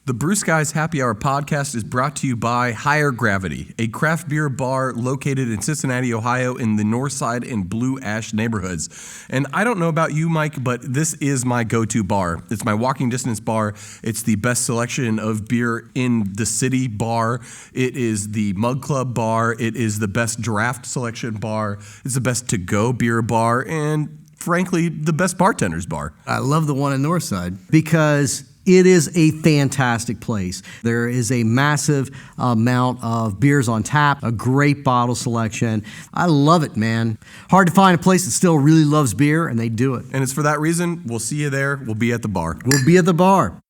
The Brew Skies Happy Hour podcast is brought to you by Higher Gravity, a craft beer bar located in Cincinnati, Ohio, in the North Side and Blue Ash neighborhoods. And I don't know about you, Mike, but this is my go-to bar. It's my walking distance bar. It's the best selection of beer in the city bar. It is the Mug Club bar. It is the best draft selection bar. It's the best to-go beer bar, and frankly, the best bartender's bar. I love the one in Northside because it is a fantastic place. There is a massive amount of beers on tap, a great bottle selection. I love it, man. Hard to find a place that still really loves beer, and they do it. And it's for that reason, we'll see you there. We'll be at the bar. We'll be at the bar.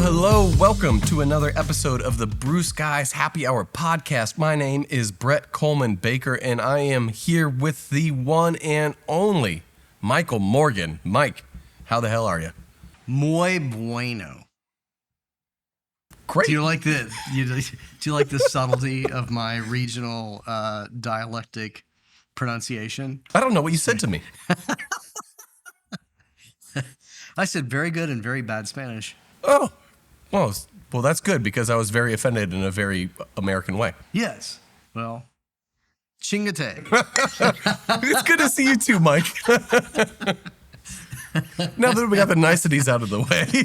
Hello. Welcome to another episode of the Brew Skies Happy Hour podcast. My name is Brett Coleman Baker, and I am here with the one and only Michael Morgan. Mike, how the hell are you? Muy bueno. Great. Do you like the subtlety of my regional dialectic pronunciation? I don't know what you said to me. I said very good and very bad Spanish. Oh, well, that's good because I was very offended in a very American way. Yes. Well, chingate. It's good to see you too, Mike. Now that we got the niceties out of the way,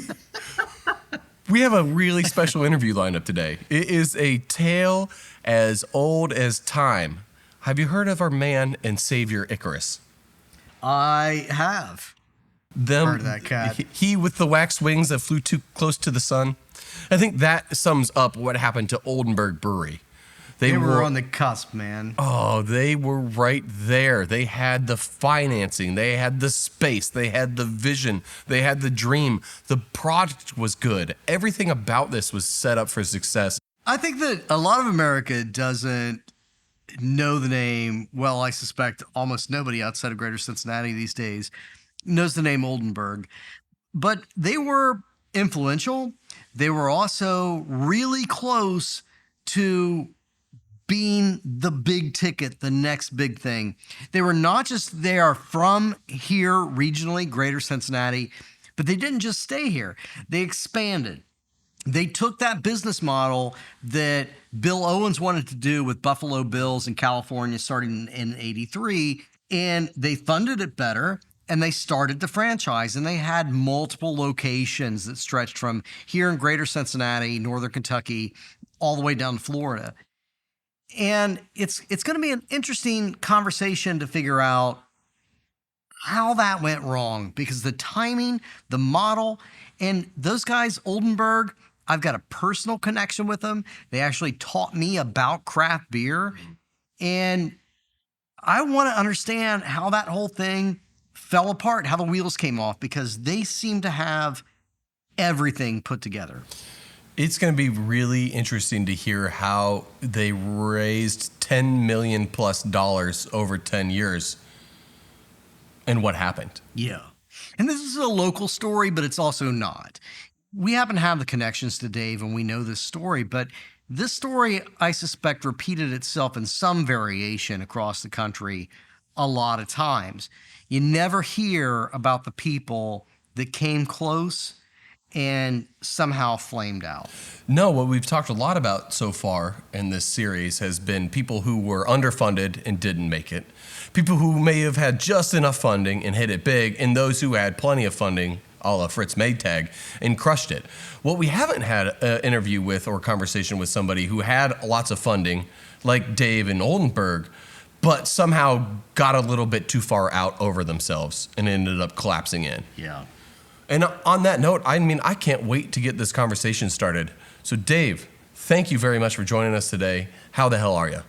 we have a really special interview lined up today. It is a tale as old as time. Have you heard of our man and savior Icarus? I have. Heard of that cat. He with the wax wings that flew too close to the sun. I think that sums up what happened to Oldenberg Brewery. They were on the cusp, man. Oh, they were right there. They had the financing. They had the space. They had the vision. They had the dream. The product was good. Everything about this was set up for success. I think that a lot of America doesn't know the name. Well, I suspect almost nobody outside of Greater Cincinnati these days knows the name Oldenburg, but they were influential. They were also really close to being the big ticket, the next big thing. They are from here regionally, Greater Cincinnati, but they didn't just stay here. They expanded. They took that business model that Bill Owens wanted to do with Buffalo Bills in California starting in 83, and they funded it better. And they started the franchise, and they had multiple locations that stretched from here in Greater Cincinnati, Northern Kentucky, all the way down to Florida. And it's going to be an interesting conversation to figure out how that went wrong, because the timing, the model, and those guys, Oldenburg, I've got a personal connection with them. They actually taught me about craft beer, and I want to understand how that whole thing fell apart, how the wheels came off, because they seem to have everything put together. It's going to be really interesting to hear how they raised $10 million plus over 10 years and what happened. Yeah. And this is a local story, but it's also not. We happen to have the connections to Dave, and we know this story, but this story, I suspect, repeated itself in some variation across the country a lot of times. You never hear about the people that came close and somehow flamed out. No, what we've talked a lot about so far in this series has been people who were underfunded and didn't make it, people who may have had just enough funding and hit it big, and those who had plenty of funding, a la Fritz Maytag, and crushed it. What we haven't had an interview with or conversation with somebody who had lots of funding, like Dave and Oldenburg, but somehow got a little bit too far out over themselves and ended up collapsing in. Yeah. And on that note, I mean, I can't wait to get this conversation started. So Dave, thank you very much for joining us today. How the hell are you?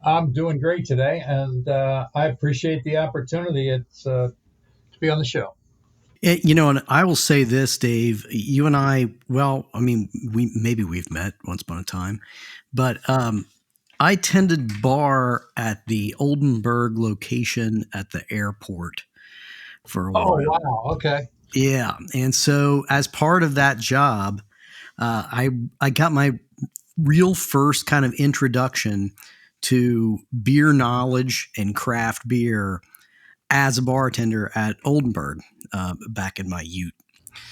I'm doing great today, and I appreciate the opportunity to be on the show. And I will say this, Dave, you and I, well, I mean, we've met once upon a time, but I tended bar at the Oldenburg location at the airport for a while. Oh, wow. Okay. Yeah. And so as part of that job, I got my real first kind of introduction to beer knowledge and craft beer as a bartender at Oldenburg back in my youth.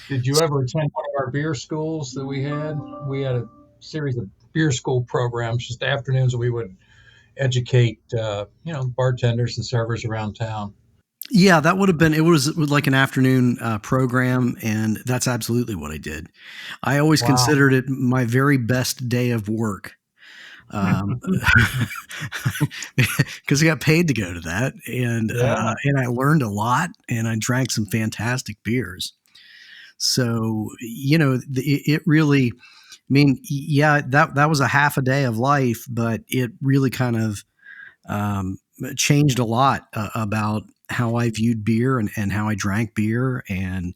Did you ever attend one of our beer schools that we had? We had a series of beer school programs, just afternoons we would educate, bartenders and servers around town. Yeah, that would have been, it was like an afternoon program, and that's absolutely what I did. I always considered it my very best day of work. Because I got paid to go to that, and I learned a lot, and I drank some fantastic beers. So it really, I mean, yeah, that was a half a day of life, but it really kind of changed a lot about how I viewed beer and how I drank beer. And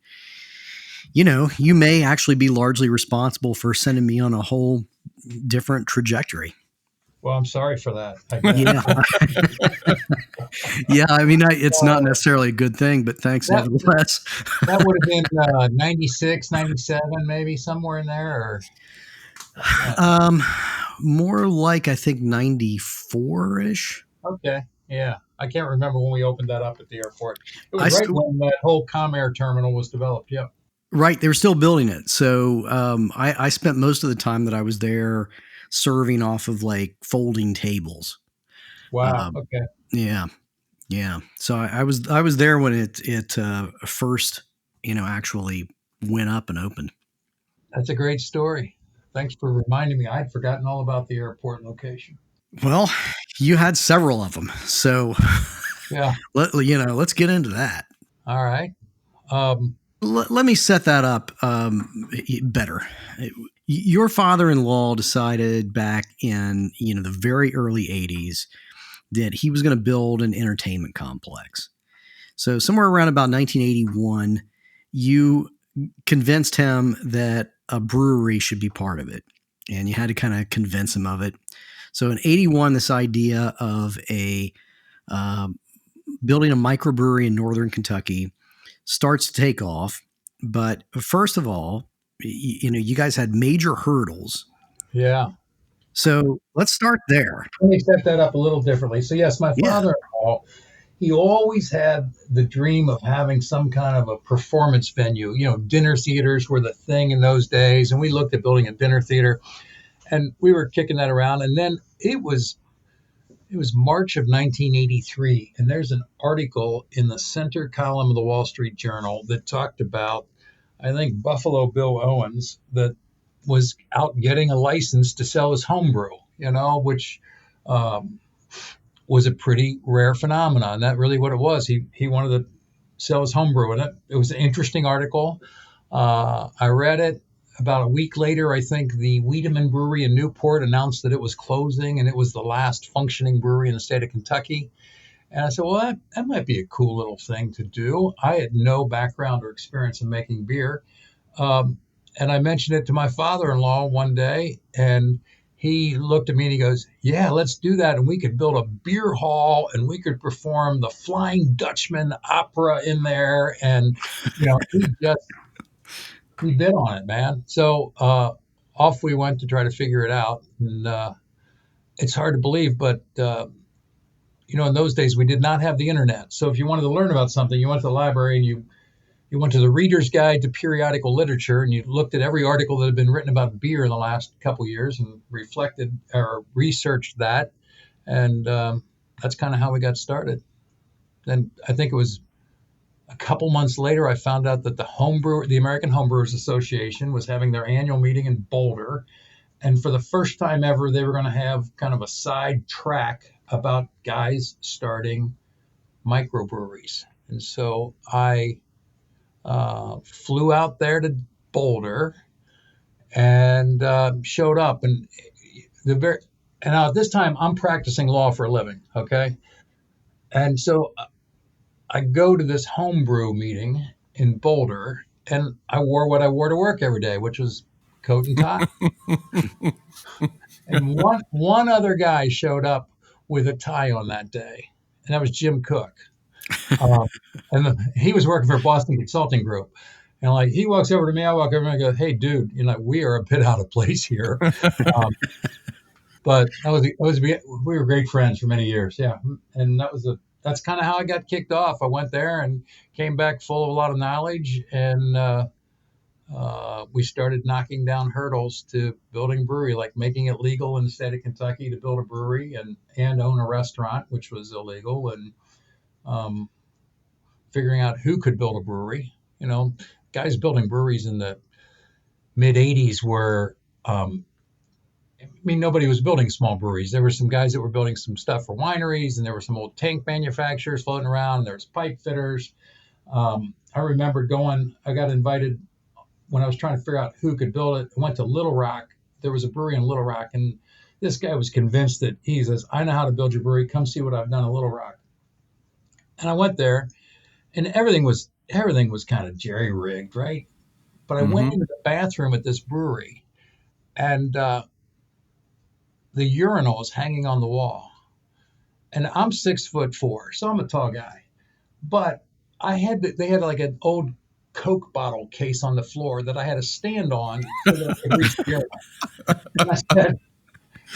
you may actually be largely responsible for sending me on a whole different trajectory. Well, I'm sorry for that. Yeah. Yeah, I mean, it's not necessarily a good thing, but thanks nevertheless. That would have been 96, 97, maybe somewhere in there. Or more like, I think 94-ish. Okay, yeah. I can't remember when we opened that up at the airport. It was when that whole Comair terminal was developed. Yep. Right, they were still building it. So I spent most of the time that I was there serving off of like folding tables. Wow. Okay. Yeah. So I was there when it first actually went up and opened. That's a great story. Thanks for reminding me. I'd forgotten all about the airport location. Well, you had several of them, so yeah. Let's get into that. All right. Let me set that up better. Your father-in-law decided back in the very early 80s that he was going to build an entertainment complex. So somewhere around about 1981, you convinced him that a brewery should be part of it, and you had to kind of convince him of it. So in 81, this idea of building a microbrewery in northern Kentucky starts to take off. But first of all, you guys had major hurdles. Yeah. So let's start there. Let me set that up a little differently. So yes, my father-in-law, he always had the dream of having some kind of a performance venue. Dinner theaters were the thing in those days. And we looked at building a dinner theater, and we were kicking that around. And then it was March of 1983. And there's an article in the center column of the Wall Street Journal that talked about, I think, Buffalo Bill Owens, that was out getting a license to sell his homebrew, which was a pretty rare phenomenon. That really what it was. He wanted to sell his homebrew, and it was an interesting article. I read it. About a week later, I think the Wiedemann Brewery in Newport announced that it was closing, and it was the last functioning brewery in the state of Kentucky. And I said, well, that might be a cool little thing to do. I had no background or experience in making beer. And I mentioned it to my father-in-law one day, and he looked at me and he goes, yeah, let's do that. And we could build a beer hall, and we could perform the Flying Dutchman opera in there. And, he bid on it, man. So off we went to try to figure it out. And it's hard to believe, but, in those days, we did not have the internet. So if you wanted to learn about something, you went to the library and you went to the Reader's Guide to Periodical Literature, and you looked at every article that had been written about beer in the last couple of years and reflected or researched that. And that's kind of how we got started. Then I think it was a couple months later, I found out that the American Homebrewers Association was having their annual meeting in Boulder. And for the first time ever, they were going to have kind of a side track about guys starting microbreweries. And so I flew out there to Boulder and showed up. And now at this time, I'm practicing law for a living, okay? And so I go to this homebrew meeting in Boulder, and I wore what I wore to work every day, which was coat and tie. And one other guy showed up with a tie on that day, and that was Jim Koch. And he was working for Boston Consulting Group. And like he walks over to me, I walk over and I go, "Hey, dude, we are a bit out of place here." Um, but we were great friends for many years. Yeah. And that's kind of how I got kicked off. I went there and came back full of a lot of knowledge, and we started knocking down hurdles to building a brewery, like making it legal in the state of Kentucky to build a brewery and own a restaurant, which was illegal, and um, figuring out who could build a brewery. Guys building breweries in the mid 80s were, nobody was building small breweries. There were some guys that were building some stuff for wineries, and there were some old tank manufacturers floating around, and there was pipe fitters. I remember I got invited when I was trying to figure out who could build it. I went to Little Rock. There was a brewery in Little Rock, and this guy was convinced that he says, "I know how to build your brewery. Come see what I've done in Little Rock." And I went there, and everything was kind of jerry rigged, right? But I went into the bathroom at this brewery, and the urinal is hanging on the wall. And I'm 6'4", so I'm a tall guy. But they had like an old Coke bottle case on the floor that I had to stand on so that I could reach the urinal. And I said,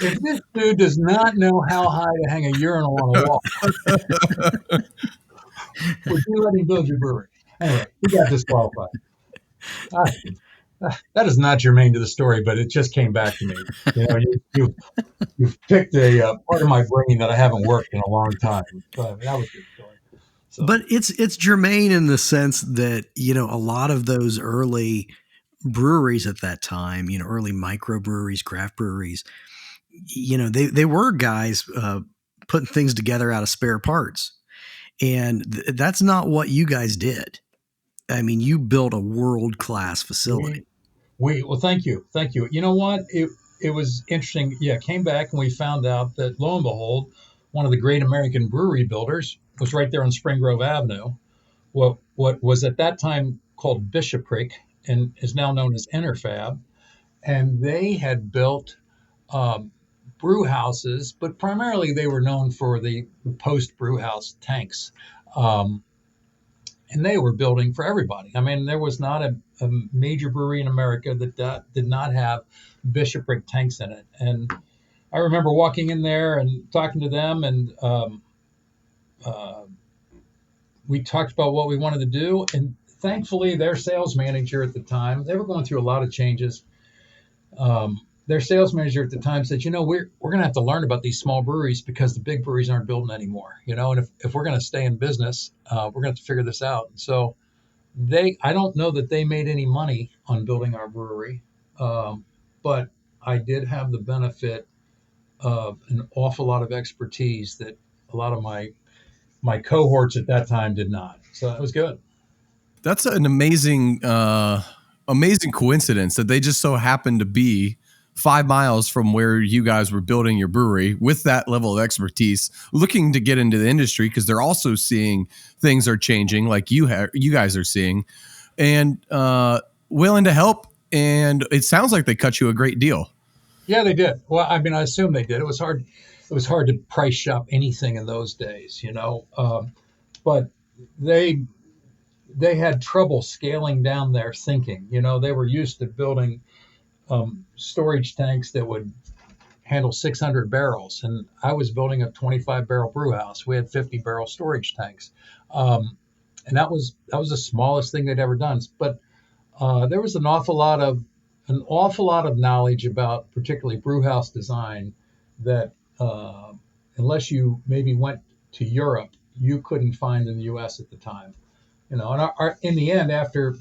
if this dude does not know how high to hang a urinal on a wall, would you let him build your brewery? Anyway, he got disqualified. That is not germane to the story, but it just came back to me. You've picked a part of my brain that I haven't worked in a long time. But that was a good story. So. But it's germane in the sense that, a lot of those early breweries at that time, early microbreweries, craft breweries, they were guys putting things together out of spare parts. And that's not what you guys did. I mean, you built a world-class facility. Well, thank you. You know what? It was interesting. Yeah, came back and we found out that, lo and behold, one of the great American brewery builders was right there on Spring Grove Avenue. What was at that time called Bishopric and is now known as Interfab. And they had built brew houses, but primarily they were known for the post brew house tanks. And they were building for everybody. I mean, there was not a major brewery in America that did not have Bishopric tanks in it. And I remember walking in there and talking to them, and we talked about what we wanted to do. And thankfully, their sales manager at the time, they were going through a lot of changes. Their sales manager at the time said, we're going to have to learn about these small breweries because the big breweries aren't building anymore, and if we're going to stay in business, we're going to have to figure this out. So I don't know that they made any money on building our brewery, but I did have the benefit of an awful lot of expertise that a lot of my cohorts at that time did not. So that was good. That's an amazing coincidence that they just so happened to be 5 miles from where you guys were building your brewery with that level of expertise, looking to get into the industry because they're also seeing things are changing like you guys are seeing, and willing to help. And it sounds like they cut you a great deal. Yeah, they did. Well, I mean, I assume they did. It was hard to price shop anything in those days, but they had trouble scaling down their thinking. They were used to building storage tanks that would handle 600 barrels. And I was building a 25 barrel brew house. We had 50 barrel storage tanks. And that was the smallest thing they'd ever done. But there was an awful lot of knowledge about particularly brew house design that unless you maybe went to Europe, you couldn't find in the US at the time. And in the end, after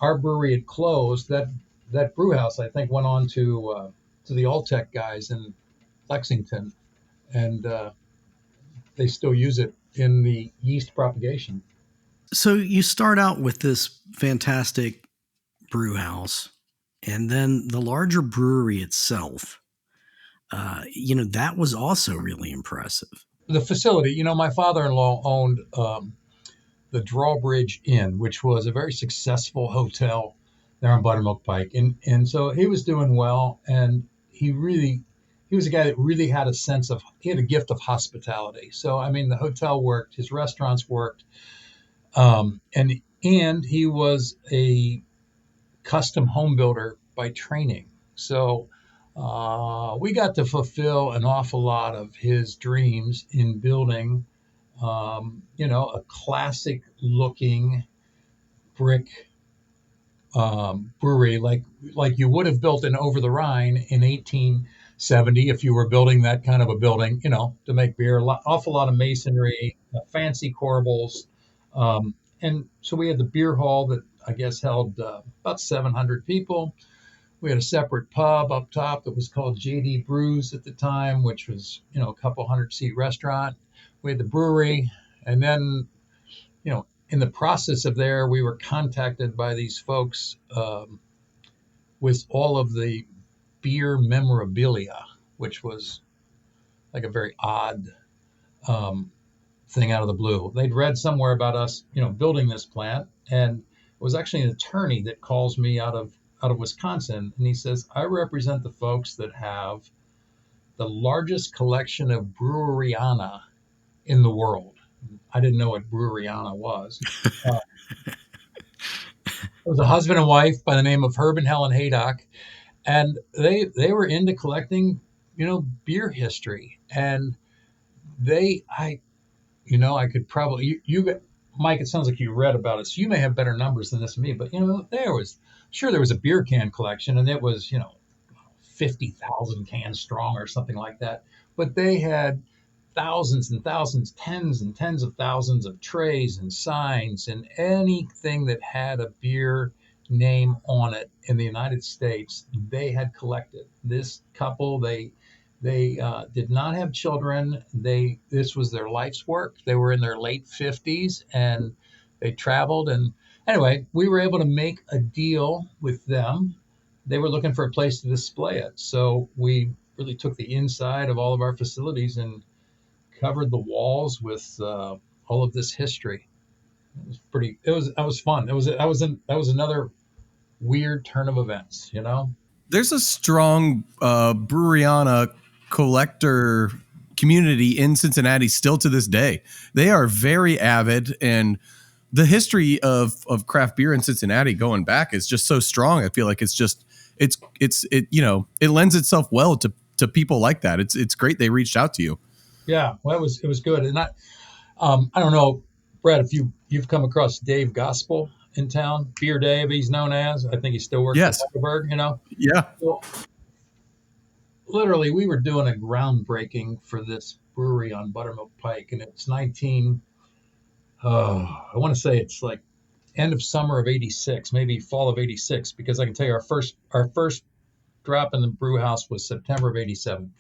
our brewery had closed, that brew house, I think, went on to the Alltech guys in Lexington, and they still use it in the yeast propagation. So you start out with this fantastic brew house, and then the larger brewery itself, that was also really impressive. The facility, my father-in-law owned the Drawbridge Inn, which was a very successful hotel there on Buttermilk Pike. And so he was doing well, and he was a guy that really had a gift of hospitality. So, I mean, the hotel worked, his restaurants worked. And and he was a custom home builder by training. So we got to fulfill an awful lot of his dreams in building, a classic looking brick brewery, like you would have built in Over the Rhine in 1870 if you were building that kind of a building, to make beer. Awful lot of masonry, fancy corbels, and so we had the beer hall that I guess held about 700 people. We had a separate pub up top that was called JD Brews at the time, which was a couple hundred seat restaurant. We had the brewery, and then in the process of there, we were contacted by these folks with all of the beer memorabilia, which was like a very odd thing out of the blue. They'd read somewhere about us, building this plant, and it was actually an attorney that calls me out of Wisconsin, and he says, I represent the folks that have the largest collection of breweriana in the world. I didn't know what breweriana was. It was a husband and wife by the name of Herb and Helen Haydock, and they were into collecting, beer history. And I could probably you Mike. It sounds like you read about it, so you may have better numbers than this and me. But there was a beer can collection, and it was 50,000 cans strong or something like that. But they had thousands and thousands, tens and tens of thousands of trays and signs and anything that had a beer name on it in the United States, they had collected. This couple, they did not have children. This was their life's work. They were in their late 50s and they traveled. And anyway, we were able to make a deal with them. They were looking for a place to display it. So we really took the inside of all of our facilities and covered the walls with all of this history. That was fun. That was another weird turn of events, There's a strong breweriana collector community in Cincinnati still to this day. They are very avid, and the history of craft beer in Cincinnati going back is just so strong. I feel like it lends itself well to people like that. It's great they reached out to you. Yeah, well, it was good. And I don't know, Brad, if you've come across Dave Gospel in town, Beer Dave, he's known as. I think he still works at Oldenberg, Yeah. So, literally, we were doing a groundbreaking for this brewery on Buttermilk Pike, and it's I want to say it's like end of summer of 86, maybe fall of 86, because I can tell you our first drop in the brew house was September of 87.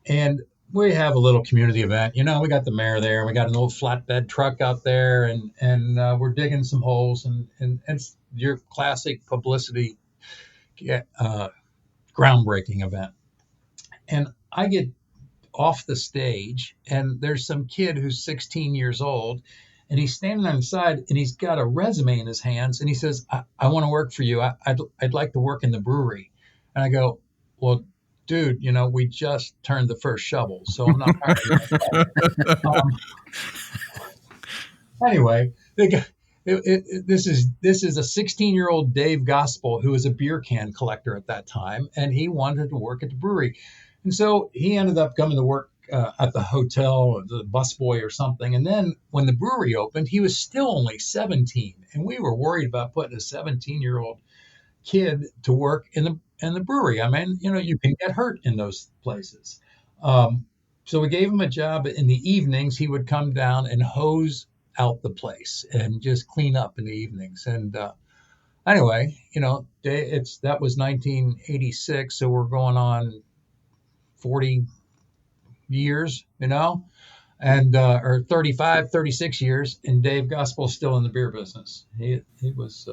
And we have a little community event. We got the mayor there. We got an old flatbed truck out there, and we're digging some holes, and it's your classic publicity groundbreaking event. And I get off the stage, and there's some kid who's 16 years old, and he's standing on the side, and he's got a resume in his hands, and he says, I want to work for you. I'd like to work in the brewery. And I go, well, dude, we just turned the first shovel, so I'm not hiring you. Anyway, this is a 16-year-old Dave Gospel who was a beer can collector at that time, and he wanted to work at the brewery. And so he ended up coming to work at the hotel or the busboy or something. And then when the brewery opened, he was still only 17, and we were worried about putting a 17-year-old kid to work in the brewery. I mean, you can get hurt in those places. So we gave him a job in the evenings. He would come down and hose out the place and just clean up in the evenings. And anyway, that was 1986. So we're going on 40 years, and or 35, 36 years. And Dave Gospel's still in the beer business. It was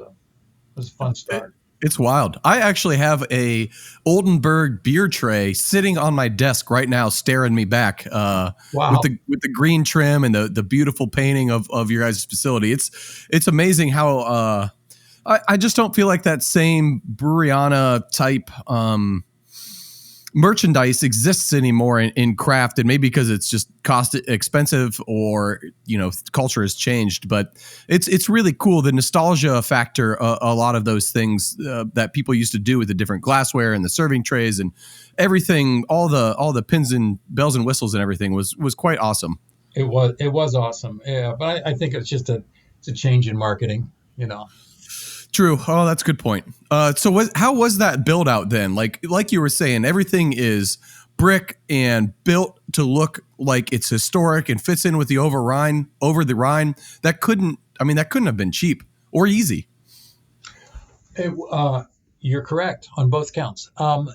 a fun start. It's wild. I actually have a Oldenberg beer tray sitting on my desk right now, staring me back. Wow. With the green trim and the beautiful painting of your guys' facility. It's amazing how I just don't feel like that same breweriana type merchandise exists anymore in craft, and maybe because it's just cost expensive, or culture has changed. But it's really cool, the nostalgia factor. A lot of those things that people used to do with the different glassware and the serving trays and everything, all the pins and bells and whistles and everything was quite awesome. It was awesome. Yeah, but I think it's a change in marketing. True. Oh, that's a good point. So how was that build out then? Like you were saying, everything is brick and built to look like it's historic and fits in with the over the Rhine. That couldn't have been cheap or easy. You're correct on both counts. I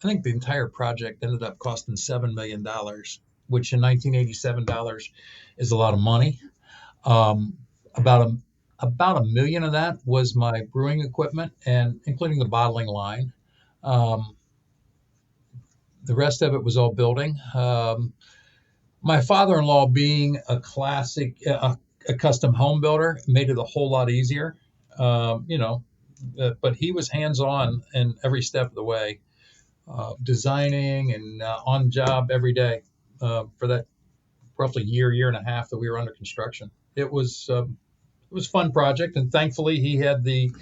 think the entire project ended up costing $7 million, which in 1987 dollars is a lot of money. About $1 million of that was my brewing equipment, and including the bottling line. The rest of it was all building. My father-in-law, being a custom home builder, made it a whole lot easier. But he was hands-on in every step of the way, designing and on job every day for that roughly year and a half that we were under construction. It was a fun project, and thankfully he had the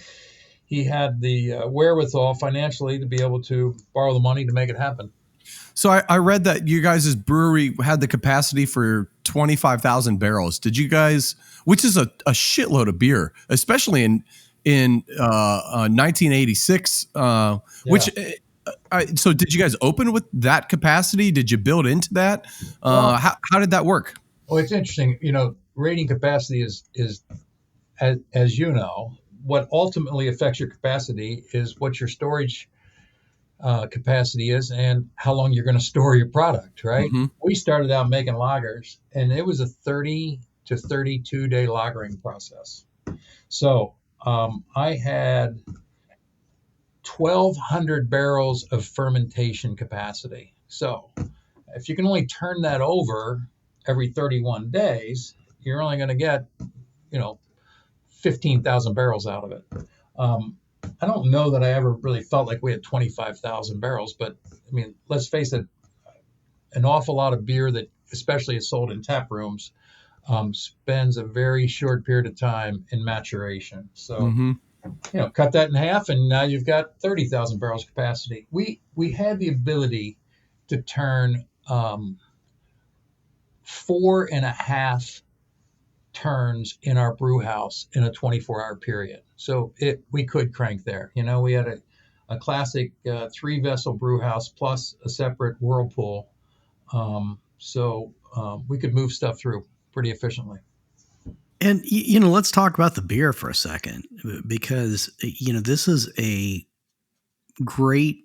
wherewithal financially to be able to borrow the money to make it happen. So I read that you guys' brewery had the capacity for 25,000 barrels. Did you guys, which is a shitload of beer, especially in 1986, Yeah. which so did you guys open with that capacity? Did you build into that? How did that work? Well, it's interesting. Rating capacity is as you know, what ultimately affects your capacity is what your storage capacity is and how long you're going to store your product, right? Mm-hmm. We started out making lagers, and it was a 30 to 32 day lagering process. So I had 1,200 barrels of fermentation capacity. So if you can only turn that over every 31 days, you're only going to get, 15,000 barrels out of it. I don't know that I ever really felt like we had 25,000 barrels, but let's face it, an awful lot of beer that especially is sold in tap rooms spends a very short period of time in maturation. So, mm-hmm. Cut that in half, and now you've got 30,000 barrels capacity. We had the ability to turn 4.5 turns in our brew house in a 24-hour period. So we could crank there. We had a classic 3-vessel brew house plus a separate whirlpool. So we could move stuff through pretty efficiently. And, let's talk about the beer for a second, because, this is a great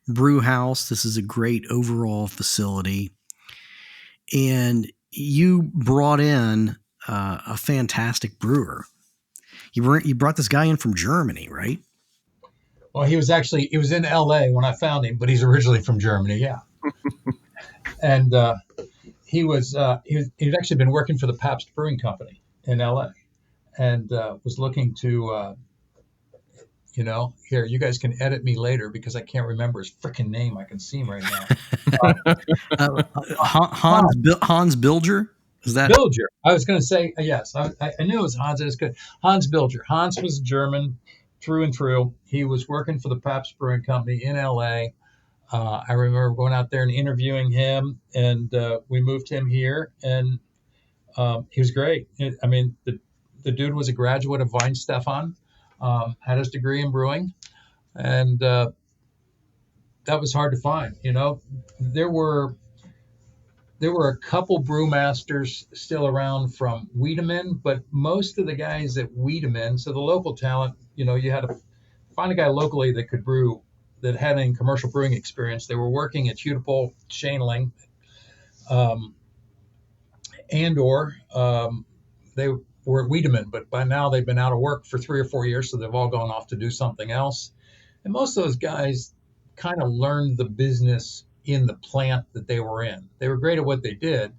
brew house. This is a great overall facility. And you brought in a fantastic brewer. You brought this guy in from Germany, right? Well, he was in LA when I found him, but he's originally from Germany. Yeah. And he'd actually been working for the Pabst Brewing Company in LA, and was looking to, here, you guys can edit me later because I can't remember his freaking name. I can see him right now. Hans Bilger? Is that Bilger? I was going to say yes. I knew it was Hans. It was good. Hans Bilger. Hans was German through and through. He was working for the Pabst Brewing Company in LA. I remember going out there and interviewing him, and we moved him here, and he was great. The dude was a graduate of Weinstefan, had his degree in brewing, and that was hard to find. There were a couple brewmasters still around from Wiedemann, but most of the guys at Wiedemann, so the local talent, you had to find a guy locally that could brew, that had any commercial brewing experience. They were working at Hutepol, Shaneling, they were at Wiedemann, but by now they've been out of work for 3 or 4 years, so they've all gone off to do something else. And most of those guys kind of learned the business in the plant that they were in. They were great at what they did,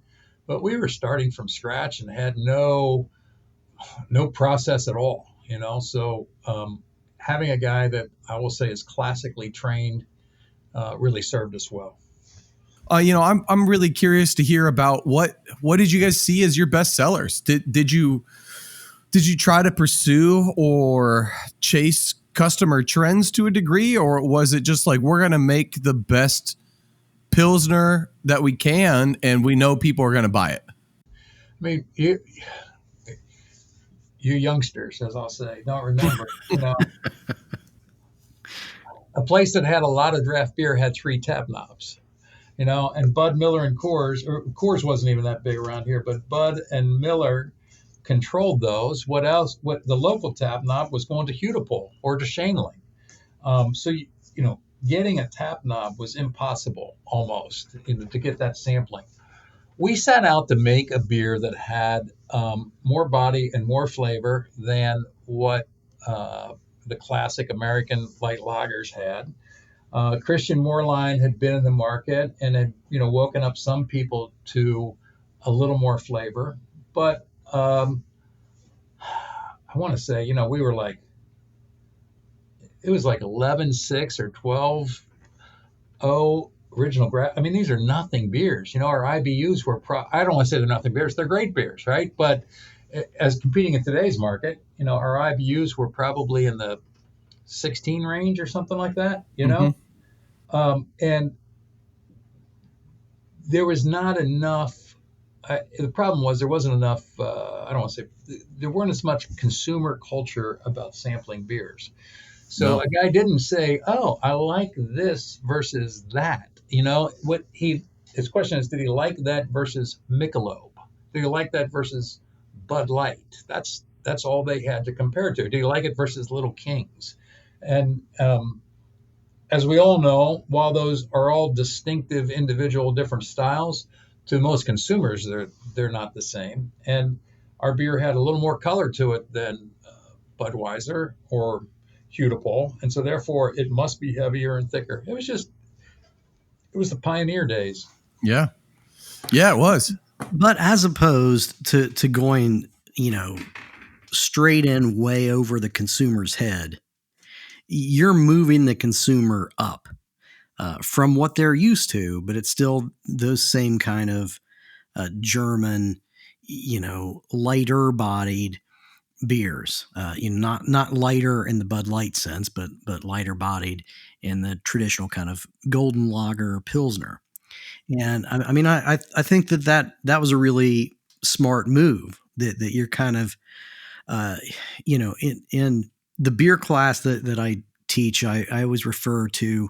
but we were starting from scratch and had no process at all, So having a guy that I will say is classically trained really served us well. I'm really curious to hear about what did you guys see as your best sellers? Did you try to pursue or chase customer trends to a degree, or was it just like, we're going to make the best Pilsner that we can and we know people are going to buy it? I mean, you youngsters, as I'll say, don't remember, a place that had a lot of draft beer had 3 tap knobs, and Bud, Miller, and Coors wasn't even that big around here, but Bud and Miller controlled those. What else? What the local tap knob was going to Hudipole or to Shaneling. So getting a tap knob was impossible almost to get that sampling. We set out to make a beer that had more body and more flavor than what the classic American light lagers had. Christian Moorline had been in the market and had, woken up some people to a little more flavor. But I want to say, we were like, it was like 11.6 or 12.0 original. I mean, these are nothing beers. Our IBUs were, I don't want to say they're nothing beers. They're great beers, right? But as competing in today's market, our IBUs were probably in the 16 range or something like that, and there was not enough. The problem was there wasn't enough. I don't want to say there weren't as much consumer culture about sampling beers. So a guy didn't say, "Oh, I like this versus that." His question is, did he like that versus Michelob? Did he like that versus Bud Light? That's all they had to compare to. Did he like it versus Little Kings? And as we all know, while those are all distinctive, individual, different styles, to most consumers, they're not the same. And our beer had a little more color to it than Budweiser or Hudipole, and so therefore it must be heavier and thicker. It was the pioneer days. Yeah, it was. But as opposed to going, straight in way over the consumer's head, you're moving the consumer up from what they're used to, but it's still those same kind of German, lighter bodied beers, not lighter in the Bud Light sense, but lighter bodied in the traditional kind of golden lager Pilsner. And I think that was a really smart move that you're kind of, in the beer class that I teach, I always refer to,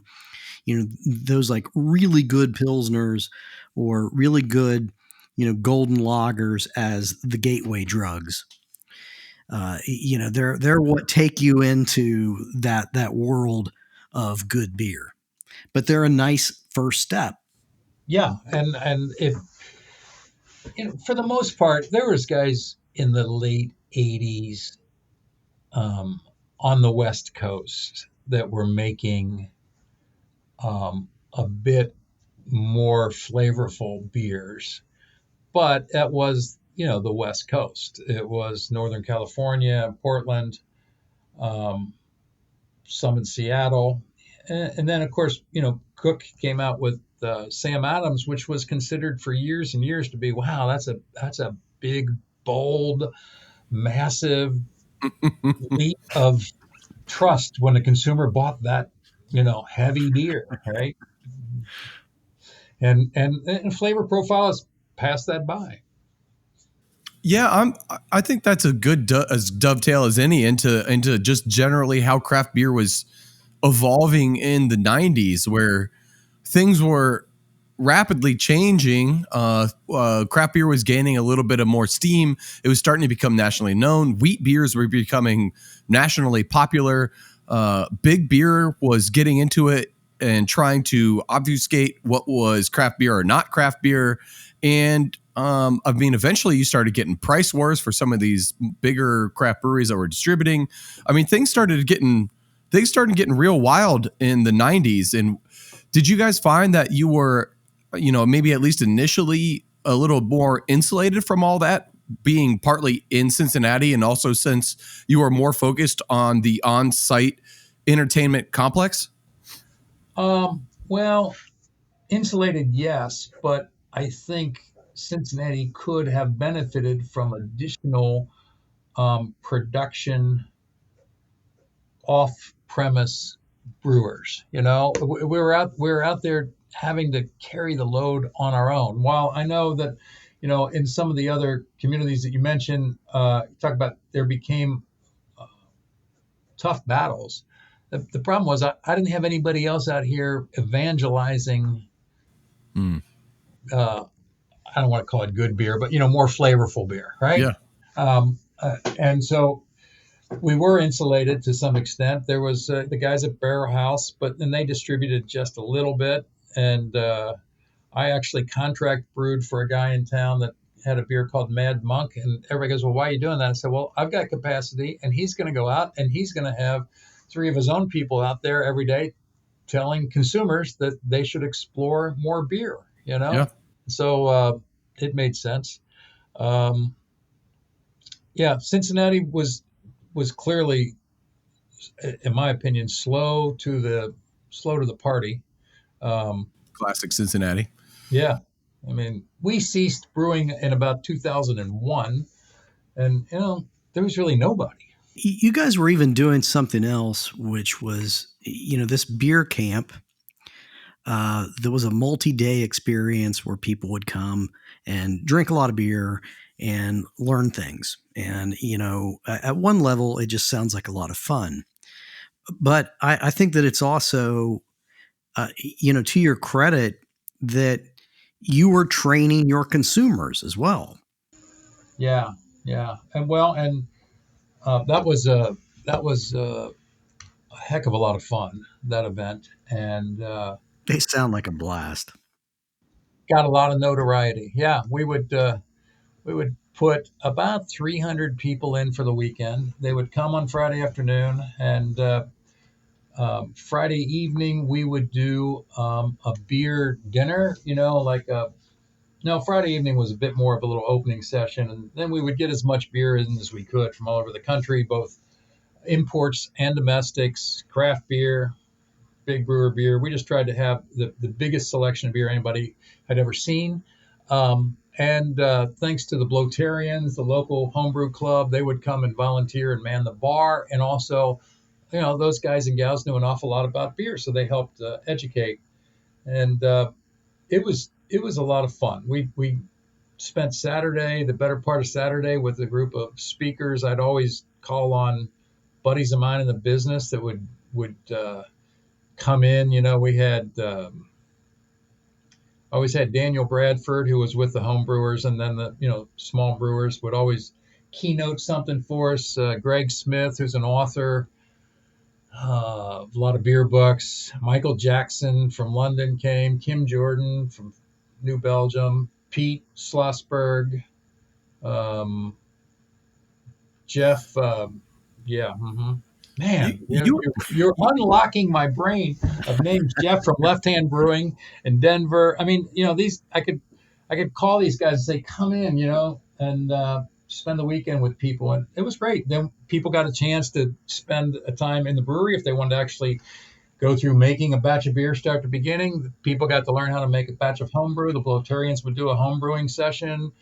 those like really good Pilsners or really good, golden lagers as the gateway drugs. They're what take you into that world of good beer, but they're a nice first step. Yeah, and if for the most part, there was guys in the late '80s on the West Coast that were making a bit more flavorful beers, but that was the West Coast. It was Northern California, Portland, some in Seattle, and then of course Koch came out with Sam Adams, which was considered for years and years to be, wow, that's a big, bold, massive leap of trust when the consumer bought that heavy beer, right? And flavor profile has passed that by. Yeah, I think that's a good as dovetail as any into just generally how craft beer was evolving in the 90s, where things were rapidly changing. Craft beer was gaining a little bit of more steam. It was starting to become nationally known. Wheat beers were becoming nationally popular. Big beer was getting into it and trying to obfuscate what was craft beer or not craft beer. And eventually you started getting price wars for some of these bigger craft breweries that were distributing. Things started getting real wild in the 90s. And did you guys find that you were, maybe at least initially a little more insulated from all that being partly in Cincinnati and also since you are more focused on the on-site entertainment complex? Well, insulated, yes, but I think Cincinnati could have benefited from additional production off-premise brewers. We were out there having to carry the load on our own. While I know that, in some of the other communities that you mentioned, talk about there became tough battles. The problem was I didn't have anybody else out here evangelizing. I don't want to call it good beer, but more flavorful beer, right? Yeah. And so we were insulated to some extent. There was the guys at Barrel House, but then they distributed just a little bit. And I actually contract brewed for a guy in town that had a beer called Mad Monk. And everybody goes, well, why are you doing that? I said, well, I've got capacity, and he's going to go out and he's going to have 3 of his own people out there every day telling consumers that they should explore more beer, Yeah. So it made sense. Cincinnati was clearly, in my opinion, slow to the party. Classic Cincinnati. Yeah. I mean, we ceased brewing in about 2001, and there was really nobody. You guys were even doing something else, which was, this beer camp. There was a multi-day experience where people would come and drink a lot of beer and learn things. And, at one level, it just sounds like a lot of fun. But I think that it's also, to your credit, that you were training your consumers as well. Yeah. And that was a heck of a lot of fun, that event. And they sound like a blast. Got a lot of notoriety. Yeah, we would put about 300 people in for the weekend. They would come on Friday afternoon, and Friday evening we would do a beer dinner. Friday evening was a bit more of a little opening session, and then we would get as much beer in as we could from all over the country, both imports and domestics, craft beer, big brewer beer. We just tried to have the biggest selection of beer anybody had ever seen. And thanks to the Bloatarians, the local homebrew club, they would come and volunteer and man the bar. And also, those guys and gals knew an awful lot about beer, so they helped educate. And it was a lot of fun. We spent the better part of Saturday, with a group of speakers. I'd always call on buddies of mine in the business that would come in. We had always had Daniel Bradford, who was with the home brewers, and then the small brewers would always keynote something for us. Greg Smith, who's an author, a lot of beer books. Michael Jackson from London came. Kim Jordan from New Belgium. Pete Schlossberg. Jeff. Man, you're unlocking my brain of names. Jeff from Left Hand Brewing in Denver. I mean, these I could call these guys and say, come in, and spend the weekend with people, and it was great. Then people got a chance to spend a time in the brewery if they wanted to actually go through making a batch of beer, start to beginning. People got to learn how to make a batch of homebrew. The Bloatarians would do a home brewing session.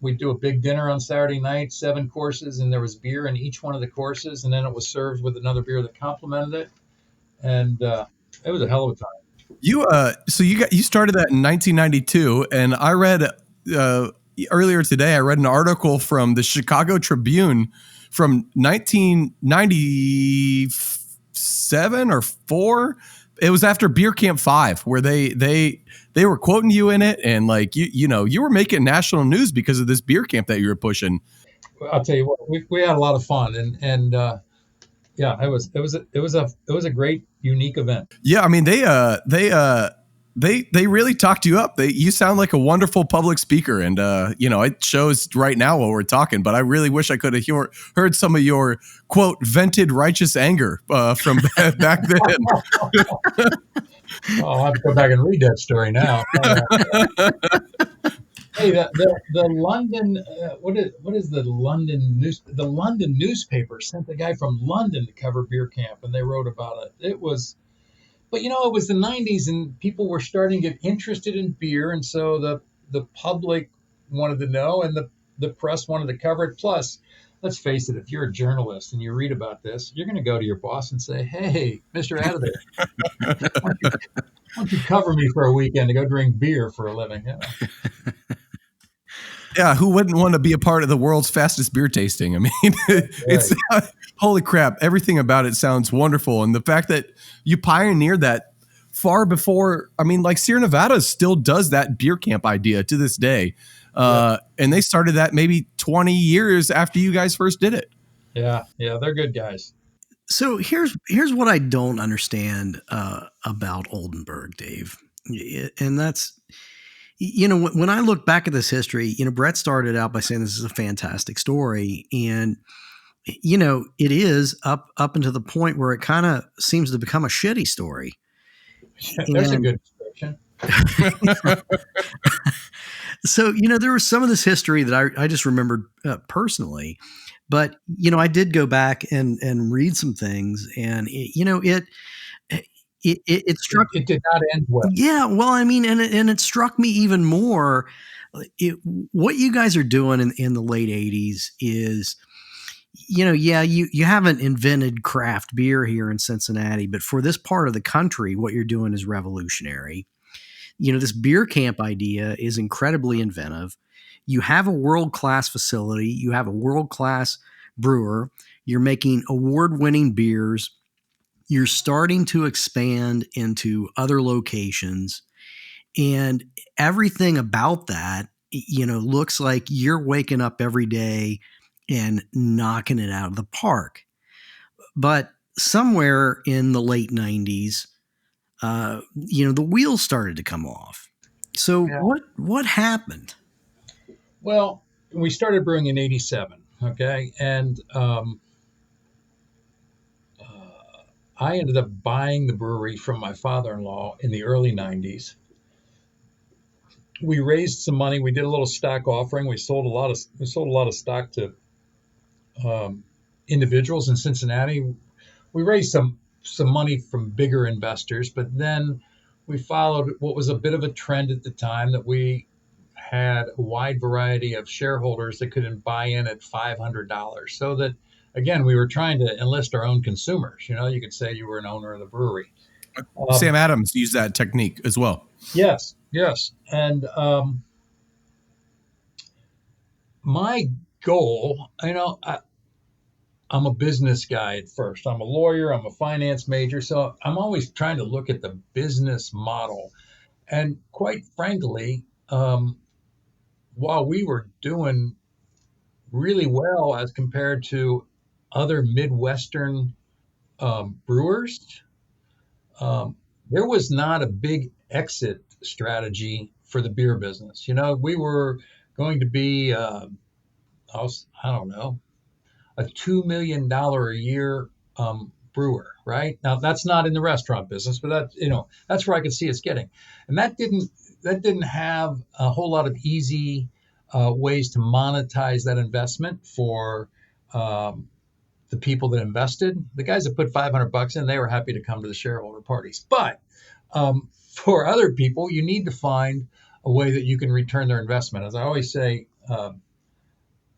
We'd do a big dinner on Saturday night, 7 courses, and there was beer in each one of the courses, and then it was served with another beer that complemented it, and it was a hell of a time. You started that in 1992, and I read earlier today. I read an article from the Chicago Tribune from 1997 or 4. It was after Beer Camp 5, where they were quoting you in it, and you were making national news because of this beer camp that you were pushing. I'll tell you what, we had a lot of fun, and it was a great, unique event. Yeah, I mean they really talked you up. You sound like a wonderful public speaker, and it shows right now while we're talking. But I really wish I could have heard some of your quote vented righteous anger from back then. I'll have to go back and read that story now. Hey, the London what is the London newspaper sent the guy from London to cover beer camp, and they wrote about it. It was, but it was the '90s, and people were starting to get interested in beer, and so the public wanted to know, and the press wanted to cover it. Plus, let's face it, if you're a journalist and you read about this, you're going to go to your boss and say, "Hey, Mister Editor, why don't you cover me for a weekend to go drink beer for a living?" Yeah, who wouldn't want to be a part of the world's fastest beer tasting? I mean, it's holy crap. Everything about it sounds wonderful. And the fact that you pioneered that far before, I mean, like Sierra Nevada still does that beer camp idea to this day. And they started that maybe 20 years after you guys first did it. Yeah, they're good guys. So here's what I don't understand about Oldenburg, Dave, and that's, when I look back at this history, Brett started out by saying this is a fantastic story, and it is up until the point where it kind of seems to become a shitty story. There's a good description. So there was some of this history that I just remembered personally, but I did go back and read some things, and it struck. It did not end well. Yeah, well, I mean, and it struck me even more. What you guys are doing in the late '80s is, you haven't invented craft beer here in Cincinnati, but for this part of the country, what you're doing is revolutionary. This beer camp idea is incredibly inventive. You have a world-class facility. You have a world-class brewer. You're making award-winning beers. You're starting to expand into other locations, and everything about that, looks like you're waking up every day and knocking it out of the park. But somewhere in the late '90s, the wheels started to come off. So what happened? Well, we started brewing in '87, okay, and I ended up buying the brewery from my father-in-law in the early '90s. We raised some money. We did a little stock offering. We sold a lot of stock to individuals in Cincinnati. We raised some money from bigger investors, but then we followed what was a bit of a trend at the time, that we had a wide variety of shareholders that could buy in at $500. So that, again, we were trying to enlist our own consumers. You could say you were an owner of the brewery. Sam Adams used that technique as well. Yes. And my goal, I'm a business guy at first. I'm a lawyer. I'm a finance major. So I'm always trying to look at the business model. And quite frankly, while we were doing really well as compared to other Midwestern brewers, there was not a big exit strategy for the beer business. We were going to be, I don't know, a $2 million a year brewer, right? Now that's not in the restaurant business, but that's where I could see us getting. And that didn't have a whole lot of easy ways to monetize that investment for the people that invested. The guys that put $500 in, they were happy to come to the shareholder parties. But for other people, you need to find a way that you can return their investment. As I always say,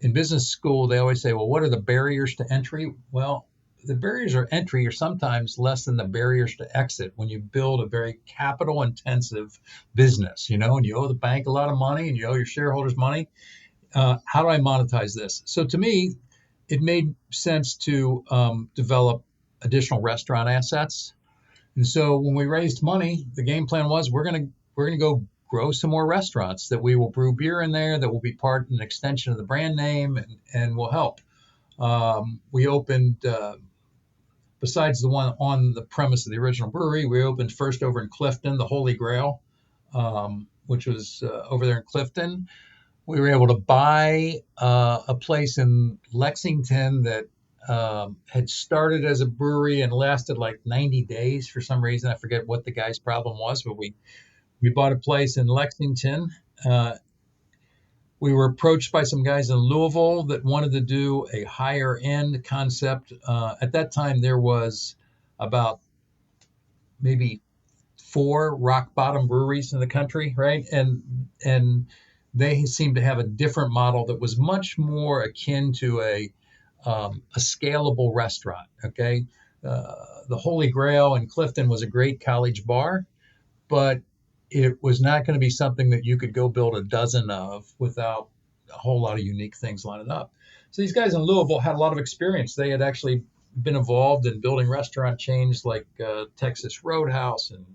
in business school, they always say, well, what are the barriers to entry? Well, the barriers to entry are sometimes less than the barriers to exit when you build a very capital intensive business, and you owe the bank a lot of money and you owe your shareholders money. How do I monetize this? So to me, it made sense to develop additional restaurant assets. And so when we raised money, the game plan was we're going to go grow some more restaurants that we will brew beer in there, that will be part and extension of the brand name, and will help. We opened, besides the one on the premise of the original brewery, we opened first over in Clifton, the Holy Grail, which was over there in Clifton. We were able to buy a place in Lexington that had started as a brewery and lasted like 90 days for some reason. I forget what the guy's problem was, but we bought a place in Lexington. We were approached by some guys in Louisville that wanted to do a higher end concept. At that time, there was about maybe 4 rock bottom breweries in the country, right? And they seemed to have a different model that was much more akin to a scalable restaurant. Okay, the Holy Grail in Clifton was a great college bar, but it was not going to be something that you could go build a dozen of without a whole lot of unique things lining up. So these guys in Louisville had a lot of experience. They had actually been involved in building restaurant chains like Texas Roadhouse and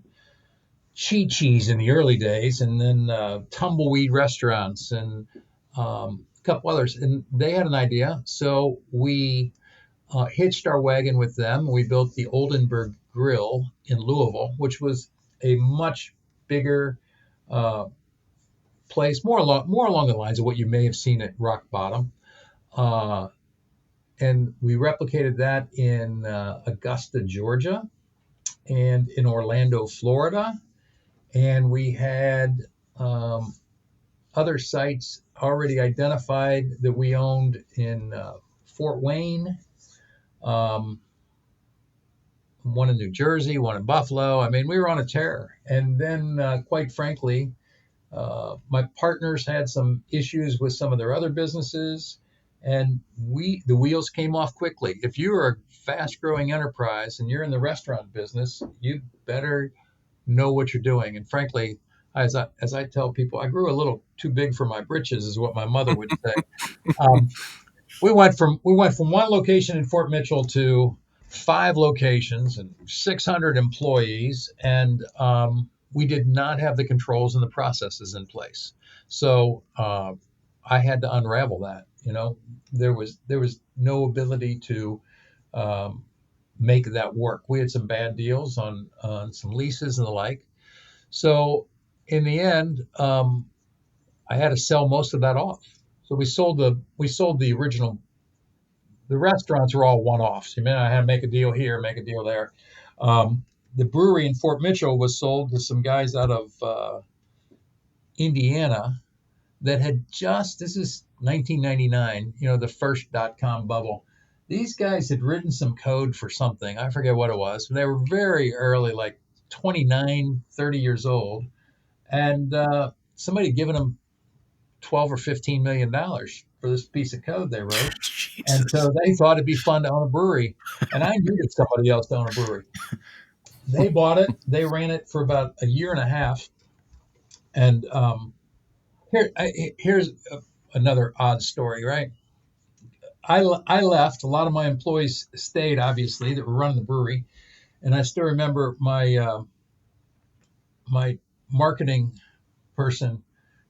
Chi-Chi's in the early days, and then Tumbleweed Restaurants and a couple others. And they had an idea, so we hitched our wagon with them. We built the Oldenberg Grill in Louisville, which was a much bigger place, more along the lines of what you may have seen at Rock Bottom. And we replicated that in Augusta, Georgia, and in Orlando, Florida. And we had other sites already identified that we owned in Fort Wayne, one in New Jersey, one in Buffalo. I mean, we were on a tear. And then, quite frankly, my partners had some issues with some of their other businesses, and the wheels came off quickly. If you're a fast-growing enterprise and you're in the restaurant business, you better know what you're doing. And frankly, as I tell people, I grew a little too big for my britches, is what my mother would say. We went from one location in Fort Mitchell to 5 locations and 600 employees, and we did not have the controls and the processes in place. So I had to unravel that. There was no ability to make that work. We had some bad deals on some leases and the like. So in the end, I had to sell most of that off. So we sold the original. The restaurants were all one-offs. I had to make a deal here, make a deal there. The brewery in Fort Mitchell was sold to some guys out of Indiana that had this is 1999, the first .com bubble. These guys had written some code for something. I forget what it was. They were very early, like 29, 30 years old. And somebody had given them $12 or $15 million for this piece of code they wrote. And so they thought it'd be fun to own a brewery. And I needed somebody else to own a brewery. They bought it. They ran it for about a year and a half. And here's another odd story, right? I left. A lot of my employees stayed, obviously, that were running the brewery. And I still remember my marketing person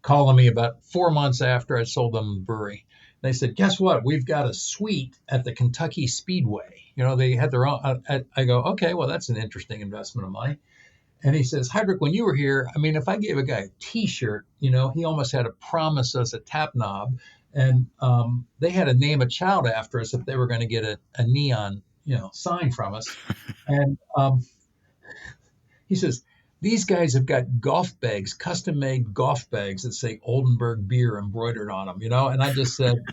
calling me about 4 months after I sold them the brewery. They said, guess what? We've got a suite at the Kentucky Speedway. They had their own. I go, okay, well, that's an interesting investment of money. And he says, Heidrich, when you were here, if I gave a guy a T-shirt, he almost had to promise us a tap knob. And they had to name a child after us if they were going to get a neon, sign from us. And he says, these guys have got golf bags, custom-made golf bags that say Oldenberg beer embroidered on them, And I just said,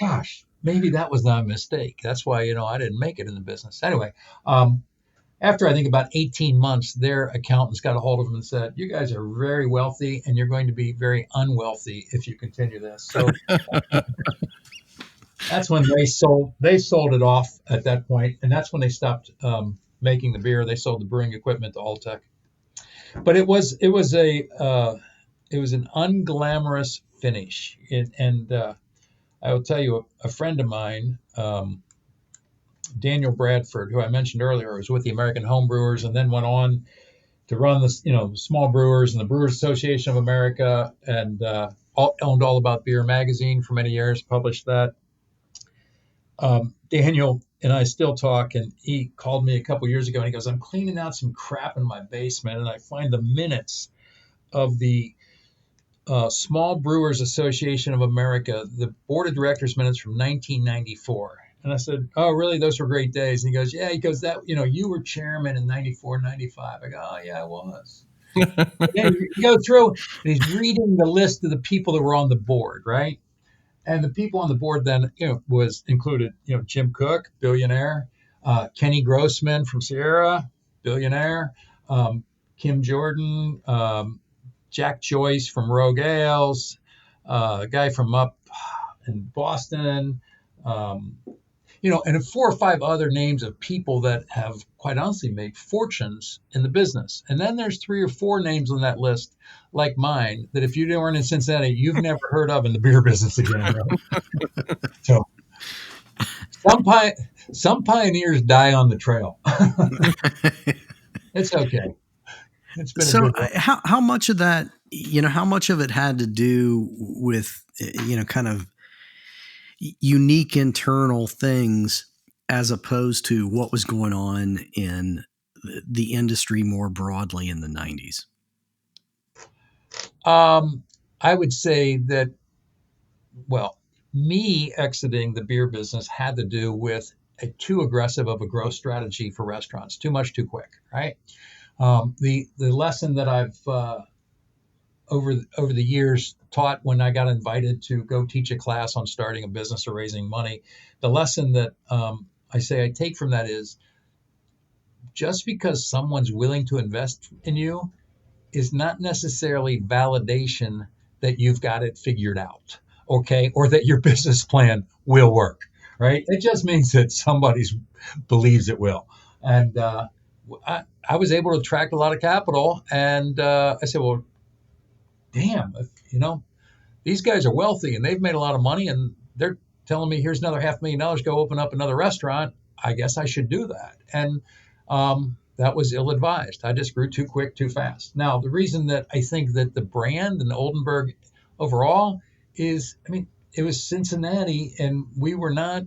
gosh, maybe that was not a mistake. That's why, I didn't make it in the business. Anyway, after I think about 18 months, their accountants got a hold of them and said, you guys are very wealthy and you're going to be very unwealthy if you continue this. So that's when they sold it off at that point. And that's when they stopped making the beer. They sold the brewing equipment to Alltech. But it was an unglamorous finish. And I will tell you, a friend of mine, Daniel Bradford, who I mentioned earlier, was with the American Home Brewers and then went on to run the small brewers and the Brewers Association of America, and owned All About Beer magazine for many years, published that. Daniel and I still talk, and he called me a couple years ago and he goes, I'm cleaning out some crap in my basement and I find the minutes of the Small Brewers Association of America, the board of directors minutes from 1994. And I said, oh, really? Those were great days. And he goes, yeah. He goes, that, you were chairman in 94, 95. I go, oh, yeah, I was. Then you go through, and he's reading the list of the people that were on the board, right? And the people on the board then, was included, Jim Cook, billionaire, Kenny Grossman from Sierra, billionaire, Kim Jordan, Jack Joyce from Rogue Ales, a guy from up in Boston, and 4 or 5 other names of people that have quite honestly made fortunes in the business. And then there's 3 or 4 names on that list, like mine, that if you weren't in Cincinnati, you've never heard of in the beer business again. Right? So some pioneers die on the trail. It's okay. It's been So a good how much of that, how much of it had to do with, kind of unique internal things as opposed to what was going on in the industry more broadly in the 90s? I would say that, well, me exiting the beer business had to do with a too aggressive of a growth strategy for restaurants, too much, too quick, right? The lesson that I've over the years taught when I got invited to go teach a class on starting a business or raising money, the lesson that I say I take from that is, just because someone's willing to invest in you is not necessarily validation that you've got it figured out, okay, or that your business plan will work, right? It just means that somebody believes it will. And I was able to attract a lot of capital, and I said, well, damn, these guys are wealthy and they've made a lot of money, and they're telling me here's another $500,000, go open up another restaurant. I guess I should do that. And that was ill-advised. I just grew too quick, too fast. Now, the reason that I think that the brand and Oldenberg overall is, it was Cincinnati, and we were not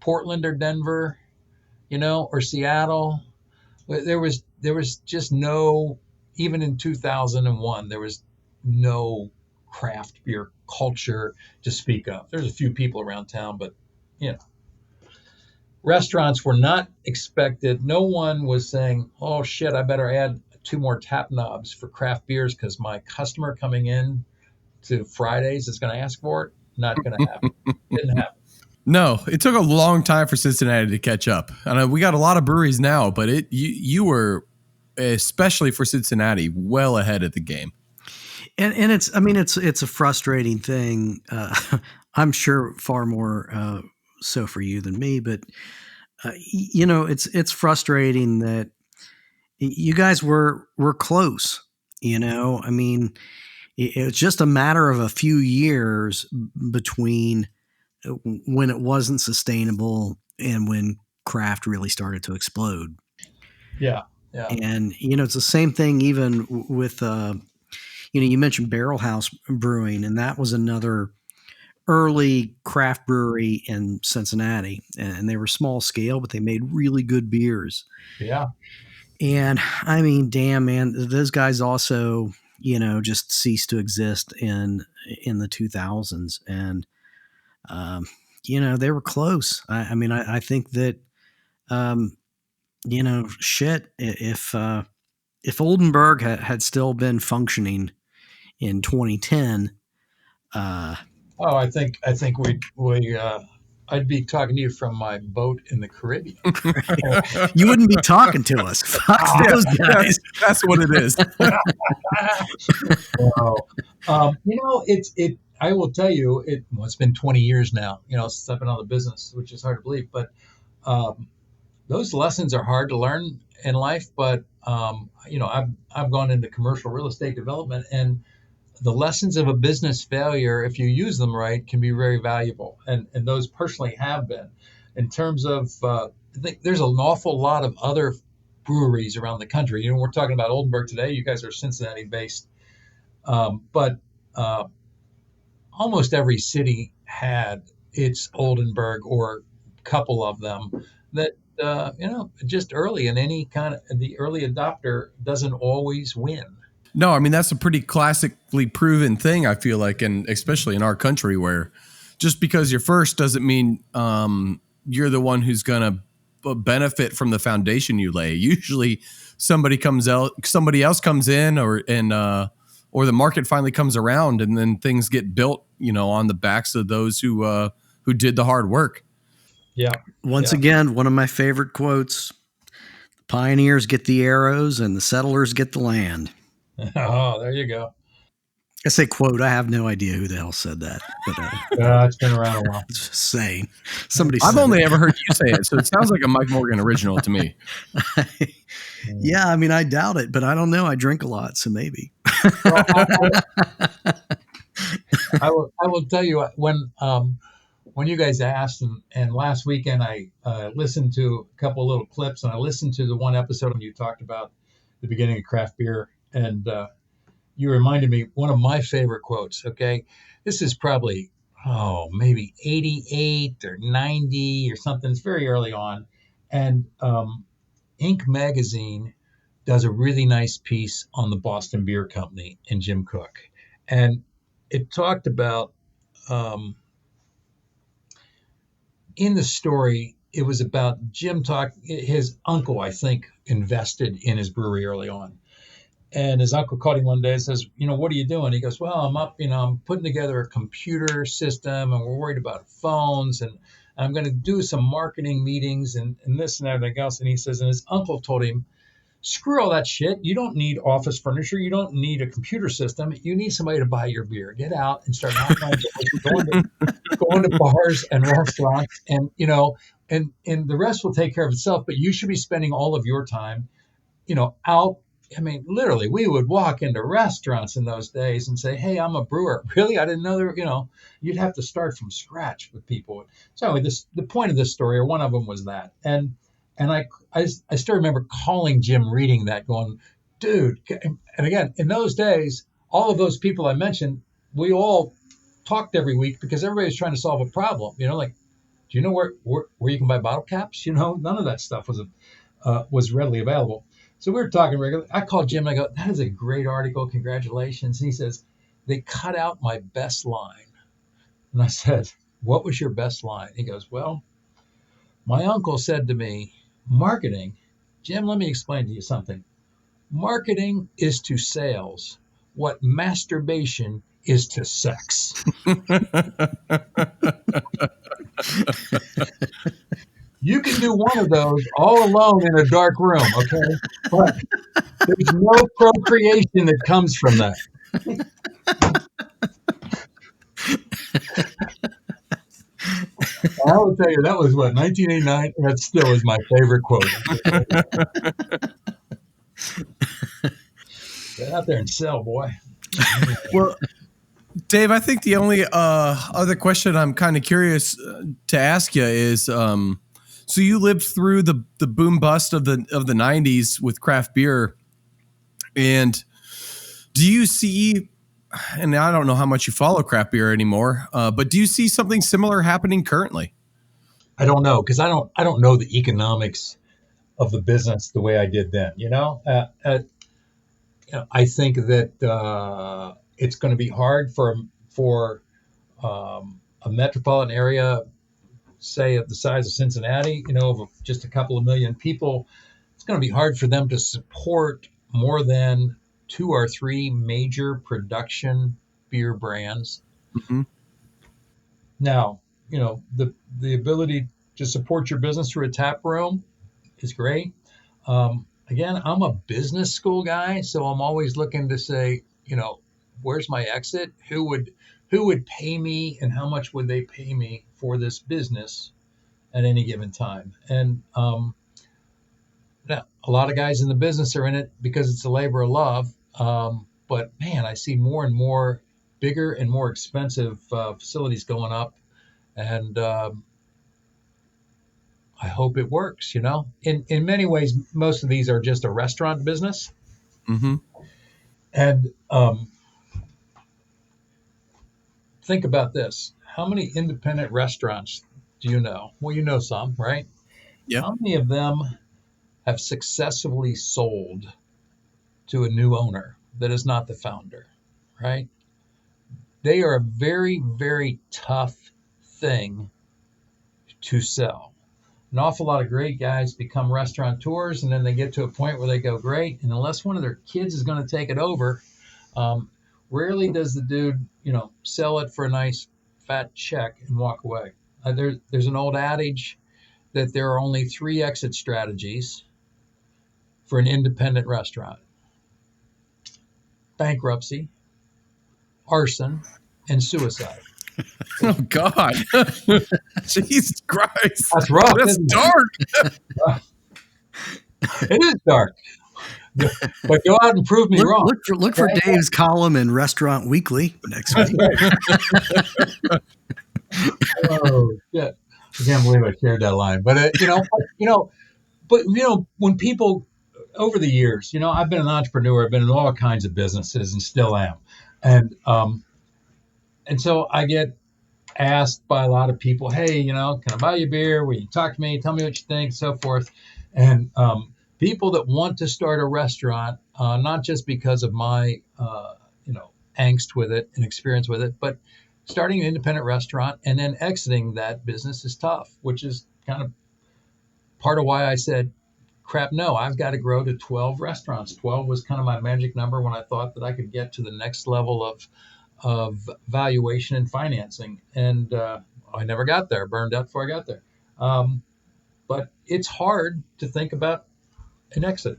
Portland or Denver, or Seattle. There was just no, even in 2001, there was no craft beer culture to speak of. There's a few people around town, but restaurants were not expected. No one was saying, oh shit, I better add 2 more tap knobs for craft beers because my customer coming in to Fridays is going to ask for it. Not going to happen. Didn't happen. No, it took a long time for Cincinnati to catch up. I know we got a lot of breweries now, but you were, especially for Cincinnati, well ahead of the game. And it's a frustrating thing. I'm sure far more so for you than me, but it's frustrating that you guys were close. It was just a matter of a few years between when it wasn't sustainable and when craft really started to explode. Yeah. Yeah. And, it's the same thing even with, you mentioned Barrel House Brewing, and that was another early craft brewery in Cincinnati. And they were small scale, but they made really good beers. Yeah. And damn, man, those guys also, just ceased to exist in the 2000s. And, they were close. I think that, shit, if Oldenburg had still been functioning in 2010, I think I'd be talking to you from my boat in the Caribbean. You wouldn't be talking to us. Fuck those guys. That's what it is. I will tell you, it's been 20 years now, since I've been on the business, which is hard to believe, but those lessons are hard to learn in life. But I've gone into commercial real estate development, and the lessons of a business failure, if you use them right, can be very valuable. And those personally have been. In terms of, I think there's an awful lot of other breweries around the country. We're talking about Oldenburg today. You guys are Cincinnati based. But almost every city had its Oldenburg or a couple of them that, just early, and any kind of the early adopter doesn't always win. No, that's a pretty classically proven thing, I feel like, and especially in our country, where just because you're first doesn't mean you're the one who's going to benefit from the foundation you lay. Usually somebody else comes in, or the market finally comes around, and then things get built, on the backs of those who did the hard work. Yeah. Once again, one of my favorite quotes: "Pioneers get the arrows and the settlers get the land." Oh, there you go. I say quote. I have no idea who the hell said that, but It's been around a while. just saying. Somebody. I've only ever heard you say it, so it sounds like a Mike Morgan original to me. Yeah, I mean, I doubt it, but I don't know. I drink a lot, so maybe. Well, I will tell you when you guys asked, and last weekend I listened to a couple little clips, and I listened to the one episode when you talked about the beginning of craft beer, and you reminded me one of my favorite quotes. Okay, this is probably maybe 88 or 90 or something. It's very early on, and Inc. magazine does a really nice piece on the Boston Beer Company and Jim Koch, and it talked about in the story. It was about Jim his uncle, I think, invested in his brewery early on. And his uncle called him one day and says, "What are you doing?" He goes, "Well, I'm up, I'm putting together a computer system, and we're worried about phones, and I'm going to do some marketing meetings and this and everything else." And he says, and his uncle told him, "Screw all that shit. You don't need office furniture. You don't need a computer system. You need somebody to buy your beer. Get out and start knocking on doors, going to bars and restaurants, and and the rest will take care of itself. But you should be spending all of your time, out." I mean, literally, we would walk into restaurants in those days and say, "Hey, I'm a brewer." Really? I didn't know there, you'd have to start from scratch with people. So anyway, the point of this story, or one of them, was that. And I still remember calling Jim, reading that, going, "Dude." And again, in those days, all of those people I mentioned, we all talked every week because everybody was trying to solve a problem. Like, do you know where you can buy bottle caps? None of that stuff was readily available. So we were talking regularly. I called Jim and I go, "That is a great article. Congratulations." And he says, "They cut out my best line." And I said, "What was your best line?" He goes, "Well, my uncle said to me, marketing, Jim, let me explain to you something. Marketing is to sales what masturbation is to sex." You can do one of those all alone in a dark room, okay? But there's no procreation that comes from that. I will tell you, that was 1989. That still is my favorite quote. Get out there and sell, boy. Well, Dave, I think the only other question I'm kind of curious to ask you is, so you lived through the boom bust of the 90s with craft beer, and do you see, and I don't know how much you follow craft beer anymore, but do you see something similar happening currently? I don't know, because I don't know the economics of the business the way I did then. I think that it's going to be hard for a metropolitan area, say of the size of Cincinnati, of just a couple of million people. It's going to be hard for them to support more than 2 or 3 major production beer brands. Mm-hmm. Now, the ability to support your business through a tap room is great. Again, I'm a business school guy, so I'm always looking to say, where's my exit? Who would pay me, and how much would they pay me for this business at any given time? And a lot of guys in the business are in it because it's a labor of love. But man, I see more and more bigger and more expensive facilities going up, and I hope it works. In many ways, most of these are just a restaurant business. Mm-hmm. And think about this. How many independent restaurants do you know? Well, you know some, right? Yeah. How many of them have successfully sold to a new owner that is not the founder, right? They are a very, very tough thing to sell. an awful lot of great guys become restaurateurs, and then they get to a point where they go, great, and unless one of their kids is going to take it over, rarely does the dude, sell it for a nice fat check and walk away. There's an old adage that there are only 3 exit strategies for an independent restaurant: bankruptcy, arson, and suicide. Oh God. Jesus Christ. That's rough. That's dark. It is dark. But go out and prove me wrong. Look for Dave's column in Restaurant Weekly next week. Oh shit! I can't believe I shared that line. But when people over the years, I've been an entrepreneur. I've been in all kinds of businesses and still am, and so I get asked by a lot of people, hey, can I buy you a beer? Will you talk to me? Tell me what you think, so forth. And people that want to start a restaurant, not just because of my, angst with it and experience with it, but starting an independent restaurant and then exiting that business is tough, which is kind of part of why I said, crap, no, I've got to grow to 12 restaurants. 12 was kind of my magic number when I thought that I could get to the next level of valuation and financing. And I never got there, burned out before I got there. But it's hard to think about an exit.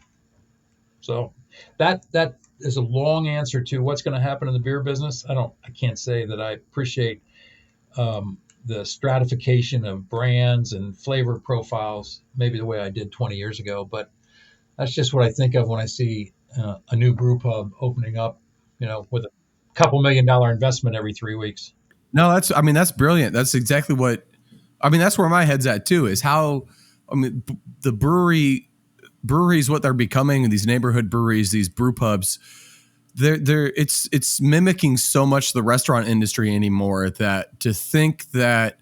So that is a long answer to what's going to happen in the beer business. I can't say that I appreciate the stratification of brands and flavor profiles, maybe the way I did 20 years ago, but that's just what I think of when I see a new brew pub opening up, with a couple $1 million investment every 3 weeks. No, that's brilliant. That's exactly that's where my head's at too, is how, the breweries, what they're becoming, these neighborhood breweries, these brew pubs, it's mimicking so much the restaurant industry anymore, that to think that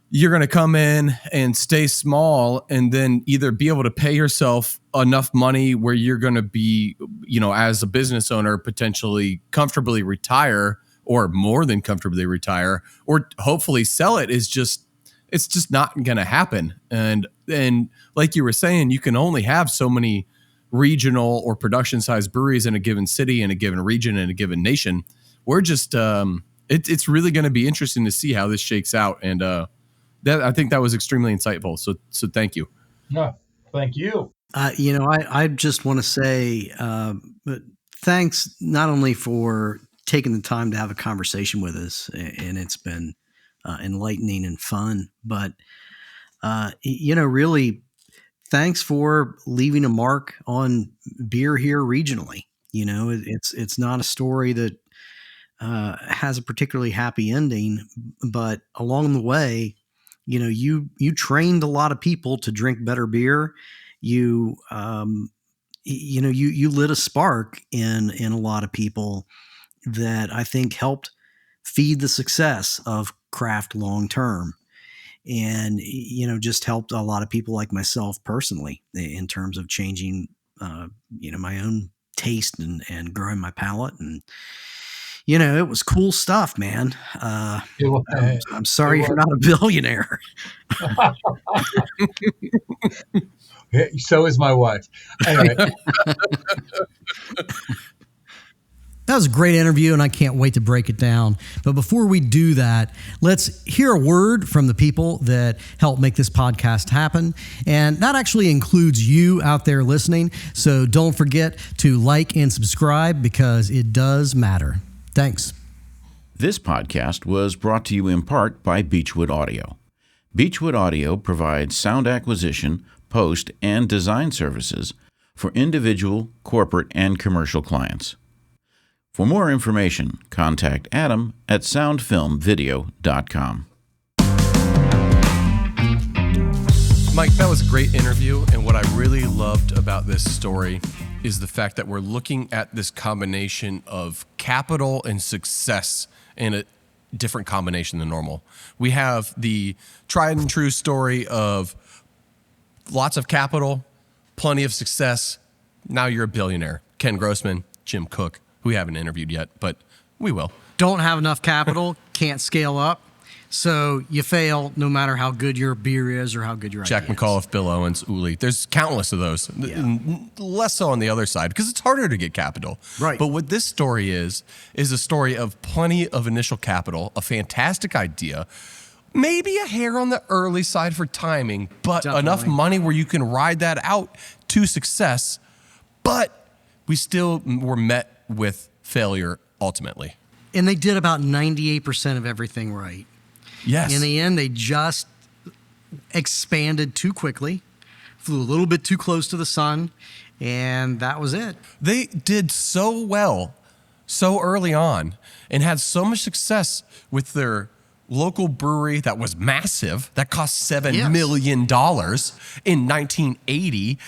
you're going to come in and stay small and then either be able to pay yourself enough money where you're going to be, as a business owner, potentially comfortably retire, or more than comfortably retire, or hopefully sell it, it's just not going to happen. And like you were saying, you can only have so many regional or production sized breweries in a given city, in a given region, in a given nation. We're just, it's really going to be interesting to see how this shakes out. And, I think that was extremely insightful. So thank you. No, thank you. I just want to say, thanks not only for taking the time to have a conversation with us, and it's been enlightening and fun, but really, thanks for leaving a mark on beer here regionally. It's not a story that has a particularly happy ending, but along the way, you trained a lot of people to drink better beer. You lit a spark in a lot of people that I think helped feed the success of craft long term, and just helped a lot of people like myself personally in terms of changing my own taste and growing my palate. And it was cool stuff, man. I'm sorry you're not a billionaire. So is my wife. Anyway. That was a great interview, and I can't wait to break it down. But before we do that, let's hear a word from the people that help make this podcast happen. And that actually includes you out there listening. So don't forget to like and subscribe, because it does matter. Thanks. This podcast was brought to you in part by Beechwood Audio. Beechwood Audio provides sound acquisition, post, and design services for individual, corporate, and commercial clients. For more information, contact Adam at soundfilmvideo.com. Mike, that was a great interview, and what I really loved about this story is the fact that we're looking at this combination of capital and success in a different combination than normal. We have the tried and true story of lots of capital, plenty of success. Now you're a billionaire. Ken Grossman, Jim Koch, who we haven't interviewed yet, but we will. Don't have enough capital, can't scale up. So you fail no matter how good your beer is or how good your Jack idea is. McAuliffe, Bill Owens, Uli. There's countless of those. Less so on the other side because it's harder to get capital. Right. But what this story is a story of plenty of initial capital, a fantastic idea, maybe a hair on the early side for timing, but enough money where you can ride that out to success. But we still were met with failure ultimately. And they did about 98% of everything right. Yes. In the end, they just expanded too quickly, flew a little bit too close to the sun, and that was it. They did so well so early on and had so much success with their local brewery that was massive, that cost $7 million in 1980.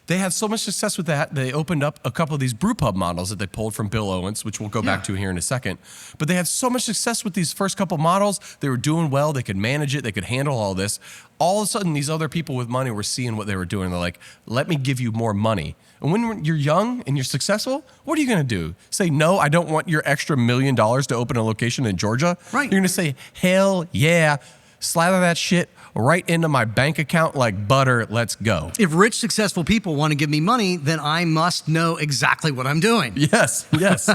They had so much success with that, they opened up a couple of these brew pub models that they pulled from Bill Owens, which we'll go back to here in a second. But they had so much success with these first couple models. They were doing well. They could manage it. They could handle all this. All of a sudden, these other people with money were seeing what they were doing. They're like, let me give you more money. And when you're young and you're successful, what are you going to do? Say, no, I don't want your extra $1 million to open a location in Georgia? Right. You're going to say, hell yeah, slather that shit right into my bank account like butter. Let's go. If rich, successful people want to give me money, then I must know exactly what I'm doing. Yes, yes.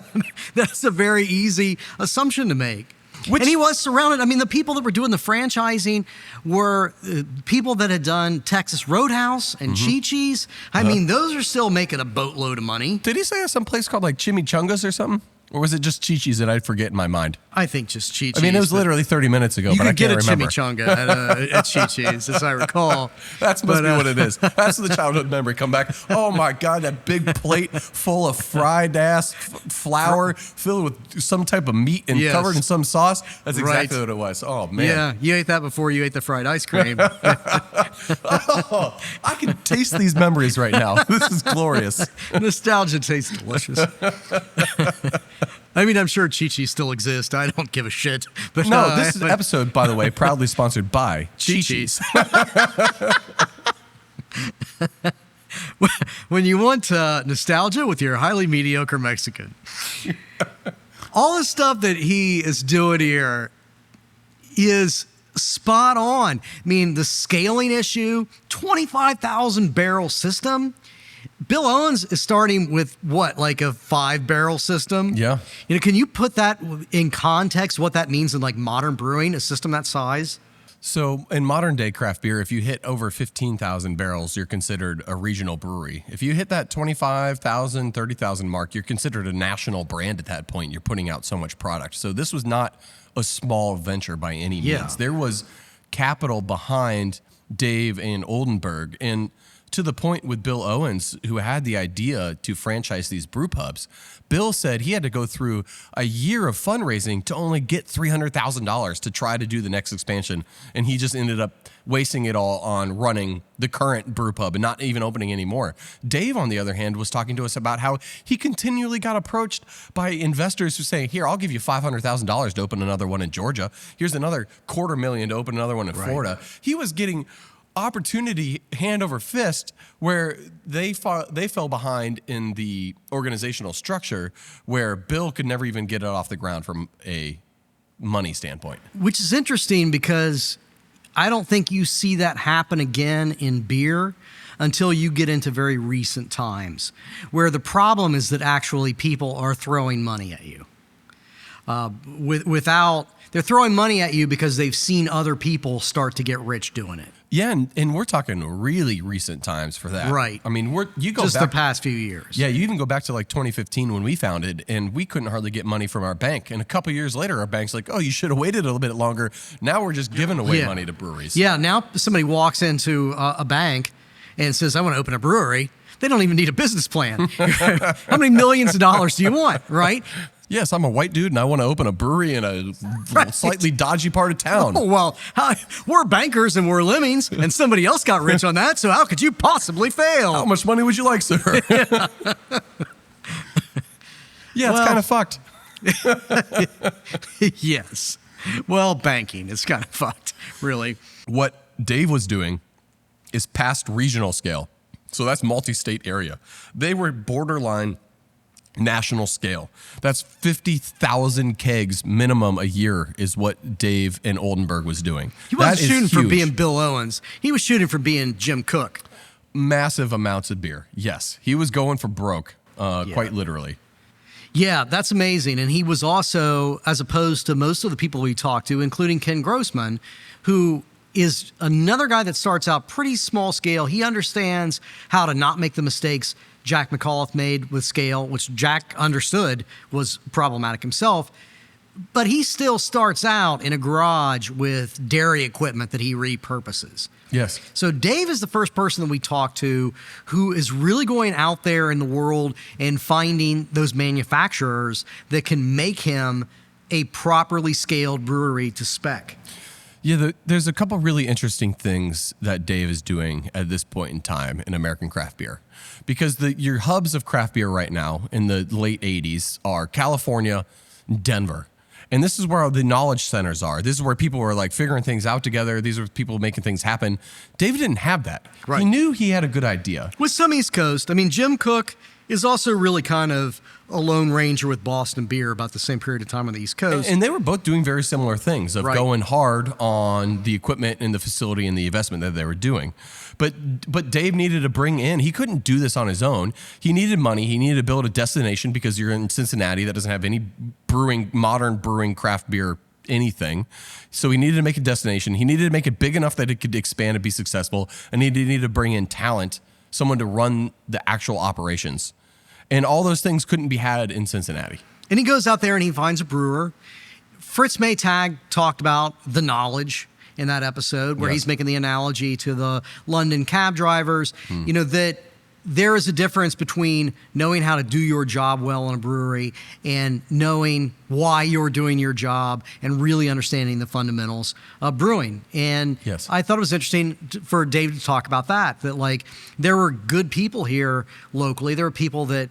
That's a very easy assumption to make. And he was surrounded. I mean, the people that were doing the franchising were people that had done Texas Roadhouse and Chi-Chi's. I mean, those are still making a boatload of money. Did he say some place called like Chimichangas or something? Or was it just Chi-Chi's that I'd forget in my mind? I think just Chi-Chi's. I mean, it was literally 30 minutes ago, but I can't remember. You could get a chimichanga at Chi-Chi's, as I recall. That must be what it is. That's the childhood memory. Come back. Oh, my God, that big plate full of fried-ass flour filled with some type of meat and covered in some sauce. That's exactly what it was. Oh, man. Yeah, you ate that before you ate the fried ice cream. Oh, I can taste these memories right now. This is glorious. Nostalgia tastes delicious. I mean, I'm sure Chi-Chi's still exists. I don't give a shit. But no, this is episode, by the way, proudly sponsored by Chi-Chi's. When you want nostalgia with your highly mediocre Mexican. All the stuff that he is doing here is spot on. I mean, the scaling issue, 25,000 barrel system. Bill Owens is starting with what, like a 5-barrel system? Yeah. You know, can you put that in context, what that means in like modern brewing, a system that size? So in modern day craft beer, if you hit over 15,000 barrels, you're considered a regional brewery. If you hit that 25,000, 30,000 mark, you're considered a national brand at that point. You're putting out so much product. So this was not a small venture by any means. There was capital behind Dave and Oldenberg. And to the point with Bill Owens, who had the idea to franchise these brew pubs, Bill said he had to go through a year of fundraising to only get $300,000 to try to do the next expansion. And he just ended up wasting it all on running the current brew pub and not even opening any more. Dave, on the other hand, was talking to us about how he continually got approached by investors who say, here, I'll give you $500,000 to open another one in Georgia. Here's another $250,000 to open another one in Florida. He was getting opportunity hand over fist where they fell behind in the organizational structure where Bill could never even get it off the ground from a money standpoint. Which is interesting because I don't think you see that happen again in beer until you get into very recent times where the problem is that actually people are throwing money at you. They're throwing money at you because they've seen other people start to get rich doing it. Yeah, and we're talking really recent times for that. Right. I mean, you go just back the past few years. Yeah, you even go back to like 2015 when we founded, and we couldn't hardly get money from our bank. And a couple years later, our bank's like, oh, you should have waited a little bit longer. Now we're just giving away money to breweries. Yeah, now somebody walks into a bank and says, I want to open a brewery. They don't even need a business plan. How many millions of dollars do you want, right? Yes, I'm a white dude and I want to open a brewery in a slightly dodgy part of town. Oh, well, we're bankers and we're lemmings, and somebody else got rich on that, so how could you possibly fail? How much money would you like, sir? Yeah, it's kind of fucked. Yes. Well, banking is kind of fucked, really. What Dave was doing is past regional scale. So that's multi-state area. They were borderline national scale. That's 50,000 kegs minimum a year is what Dave and Oldenberg was doing. He wasn't That is shooting for huge. being Bill Owens. He was shooting for being Jim Koch. Massive amounts of beer. Yes, he was going for broke, quite literally. Yeah, that's amazing. And he was also, as opposed to most of the people we talked to, including Ken Grossman, who is another guy that starts out pretty small scale. He understands how to not make the mistakes Jack McAuliffe made with scale, which Jack understood was problematic himself. But he still starts out in a garage with dairy equipment that he repurposes. Yes. So Dave is the first person that we talked to who is really going out there in the world and finding those manufacturers that can make him a properly scaled brewery to spec. Yeah, there's a couple really interesting things that Dave is doing at this point in time in American craft beer. Because your hubs of craft beer right now in the late 80s are California, Denver. And this is where the knowledge centers are. This is where people were like figuring things out together. These are people making things happen. Dave didn't have that. Right. He knew he had a good idea. With some East Coast, I mean, Jim Koch is also really kind of a lone ranger with Boston beer about the same period of time on the East Coast. And they were both doing very similar things of Right. going hard on the equipment and the facility and the investment that they were doing. But Dave needed to bring in, he couldn't do this on his own. He needed money. He needed to build a destination because you're in Cincinnati that doesn't have any modern brewing, craft beer, anything. So he needed to make a destination. He needed to make it big enough that it could expand and be successful. And he needed to bring in talent, someone to run the actual operations. And all those things couldn't be had in Cincinnati. And he goes out there and he finds a brewer. Fritz Maytag talked about the knowledge in that episode where Yes. he's making the analogy to the London cab drivers, you know, that there is a difference between knowing how to do your job well in a brewery and knowing why you're doing your job and really understanding the fundamentals of brewing. And Yes. I thought it was interesting for Dave to talk about that like there were good people here locally. There were people that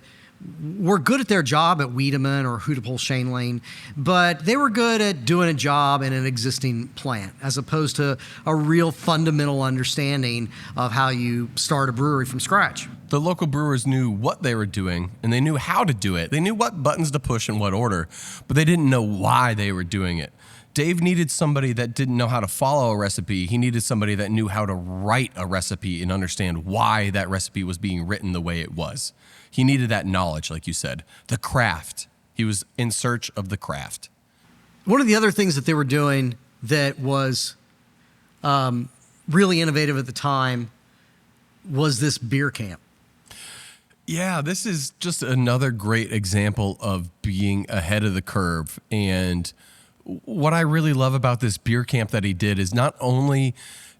were good at their job at Wiedemann or Hutapol Shane Lane, but they were good at doing a job in an existing plant as opposed to a real fundamental understanding of how you start a brewery from scratch. The local brewers knew what they were doing and they knew how to do it. They knew what buttons to push in what order, but they didn't know why they were doing it. Dave needed somebody that didn't know how to follow a recipe. He needed somebody that knew how to write a recipe and understand why that recipe was being written the way it was. He needed that knowledge, like you said, the craft. He was in search of the craft. One of the other things that they were doing that was really innovative at the time was this beer camp. Yeah, this is just another great example of being ahead of the curve. And what I really love about this beer camp that he did is not only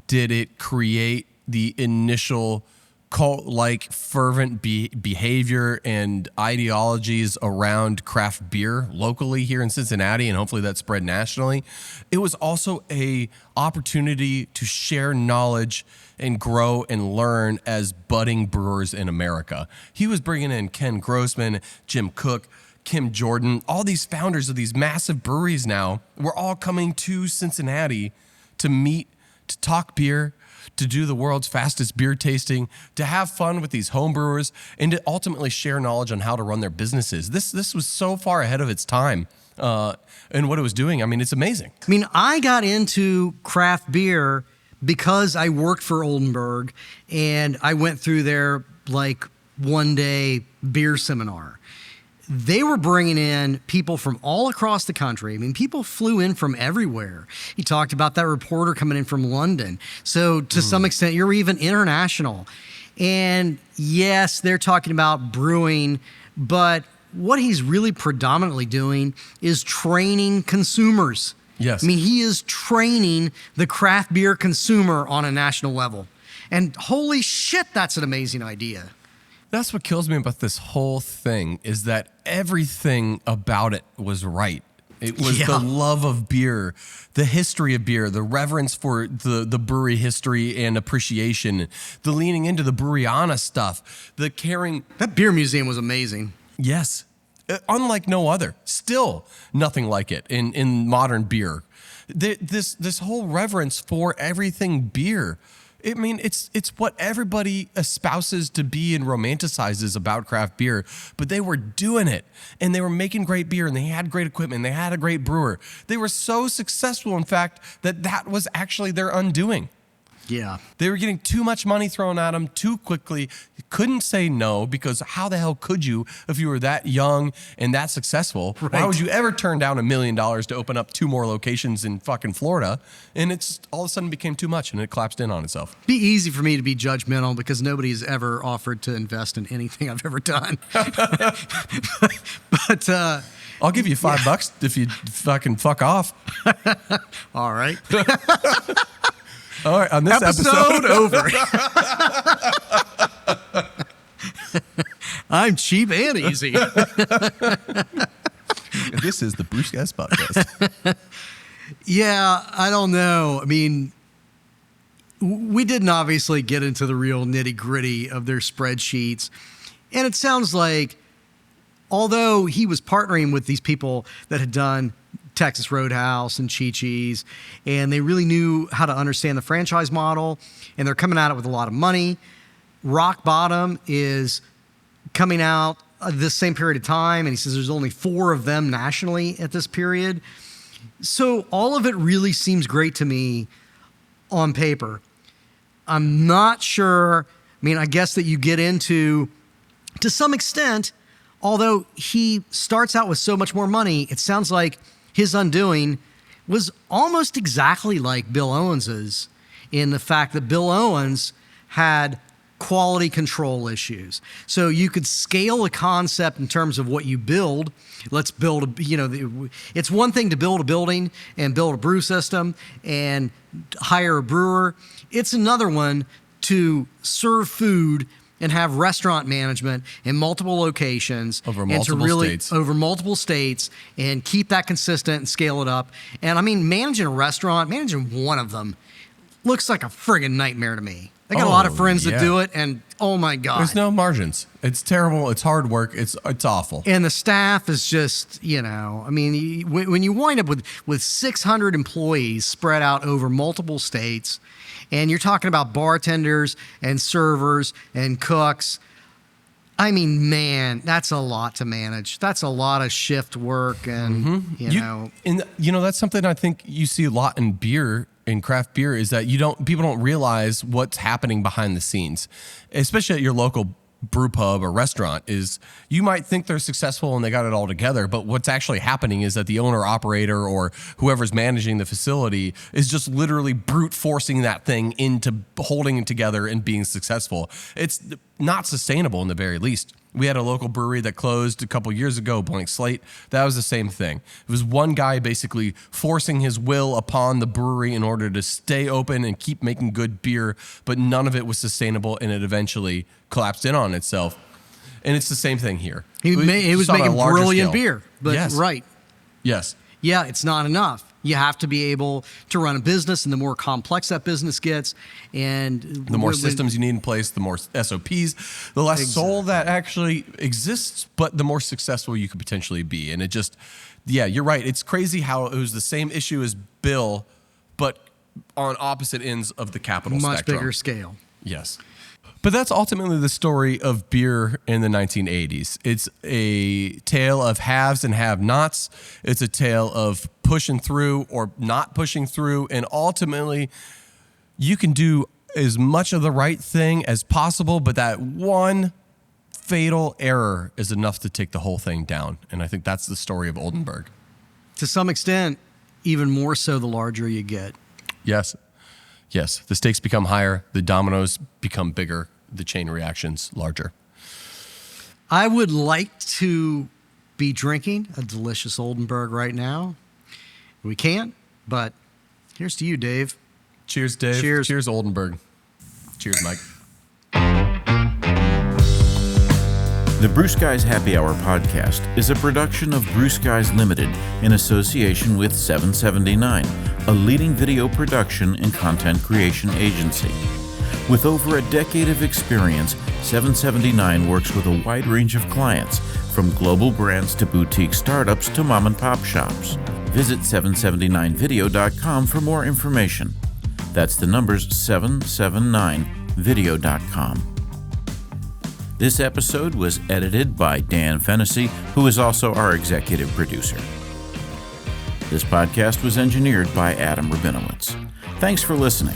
did it create the initial cult-like fervent behavior and ideologies around craft beer locally here in Cincinnati, and hopefully that spread nationally, it was also a opportunity to share knowledge and grow and learn as budding brewers in America. He was bringing in Ken Grossman, Jim Koch, Kim Jordan, all these founders of these massive breweries now were all coming to Cincinnati to meet, to talk beer, to do the world's fastest beer tasting, to have fun with these home brewers, and to ultimately share knowledge on how to run their businesses. This was so far ahead of its time in what it was doing. I mean, it's amazing. I mean, I got into craft beer because I worked for Oldenberg and I went through their like one-day beer seminar. They were bringing in people from all across the country. I mean, people flew in from everywhere. He talked about that reporter coming in from London. So to some extent, you're even international. And yes, they're talking about brewing, but what he's really predominantly doing is training consumers. Yes. I mean, he is training the craft beer consumer on a national level. And holy shit, that's an amazing idea. That's what kills me about this whole thing is that everything about it was right. It was the love of beer, the history of beer, the reverence for the brewery history and appreciation, the leaning into the breweriana stuff, the caring. That beer museum was amazing. Yes. Unlike no other. Still nothing like it in modern beer. This whole reverence for everything beer I mean, it's what everybody espouses to be and romanticizes about craft beer, but they were doing it, and they were making great beer, and they had great equipment, and they had a great brewer. They were so successful, in fact, that was actually their undoing. Yeah. They were getting too much money thrown at them too quickly. Couldn't say no, because how the hell could you if you were that young and that successful? Right. Why would you ever turn down $1 million to open up 2 more locations in fucking Florida? And it's all of a sudden became too much, and it collapsed in on itself. Be easy for me to be judgmental because nobody has ever offered to invest in anything I've ever done. But I'll give you $5 if you fucking fuck off. all right. All right, on this episode over. I'm cheap and easy. This is the Bruce Guys Podcast. Yeah, I don't know. I mean, we didn't obviously get into the real nitty-gritty of their spreadsheets. And it sounds like, although he was partnering with these people that had done Texas Roadhouse and Chi-Chi's, and they really knew how to understand the franchise model, and they're coming at it with a lot of money. Rock Bottom is coming out this same period of time, and he says there's only 4 of them nationally at this period. So all of it really seems great to me on paper. I'm not sure. I mean, I guess that you get into, to some extent, although he starts out with so much more money, it sounds like his undoing was almost exactly like Bill Owens's, in the fact that Bill Owens had quality control issues. So you could scale a concept in terms of what you build. Let's build it's one thing to build a building and build a brew system and hire a brewer. It's another one to serve food and have restaurant management in multiple locations over multiple states and keep that consistent and scale it up. And I mean, managing a restaurant, managing one of them looks like a friggin' nightmare to me. I got a lot of friends that do it, and oh my God. There's no margins. It's terrible. It's hard work. It's awful. And the staff is just, I mean, when you wind up with 600 employees spread out over multiple states, and you're talking about bartenders and servers and cooks, I mean, man, that's a lot to manage. That's a lot of shift work, and And that's something I think you see a lot in beer. In craft beer, is that people don't realize what's happening behind the scenes, especially at your local brew pub or restaurant. Is you might think they're successful and they got it all together, but what's actually happening is that the owner operator or whoever's managing the facility is just literally brute forcing that thing into holding it together and being successful. It's not sustainable in the very least. We had a local brewery that closed a couple years ago, Blank Slate. That was the same thing. It was one guy basically forcing his will upon the brewery in order to stay open and keep making good beer, but none of it was sustainable, and it eventually collapsed in on itself. And it's the same thing here. He was making brilliant beer, but yes. Right. Yes. Yeah, it's not enough. You have to be able to run a business, and the more complex that business gets, and the more systems you need in place, the more SOPs, the less soul that actually exists, but the more successful you could potentially be. And it just, you're right. It's crazy how it was the same issue as Bill, but on opposite ends of the capital spectrum. Much bigger scale. Yes. But that's ultimately the story of beer in the 1980s. It's a tale of haves and have-nots. It's a tale of pushing through or not pushing through. And ultimately, you can do as much of the right thing as possible, but that one fatal error is enough to take the whole thing down. And I think that's the story of Oldenburg. To some extent, even more so the larger you get. Yes. Yes. The stakes become higher. The dominoes become bigger. The chain reactions larger. I would like to be drinking a delicious Oldenburg right now. We can't, but here's to you, Dave. Cheers, Dave. Cheers. Cheers, Oldenburg. Cheers, Mike. The Brew Skies Happy Hour podcast is a production of Brew Skies Limited in association with 779, a leading video production and content creation agency. With over a decade of experience, 779 works with a wide range of clients, from global brands to boutique startups to mom and pop shops. Visit 779video.com for more information. That's the numbers 779video.com. This episode was edited by Dan Fennessy, who is also our executive producer. This podcast was engineered by Adam Rabinowitz. Thanks for listening.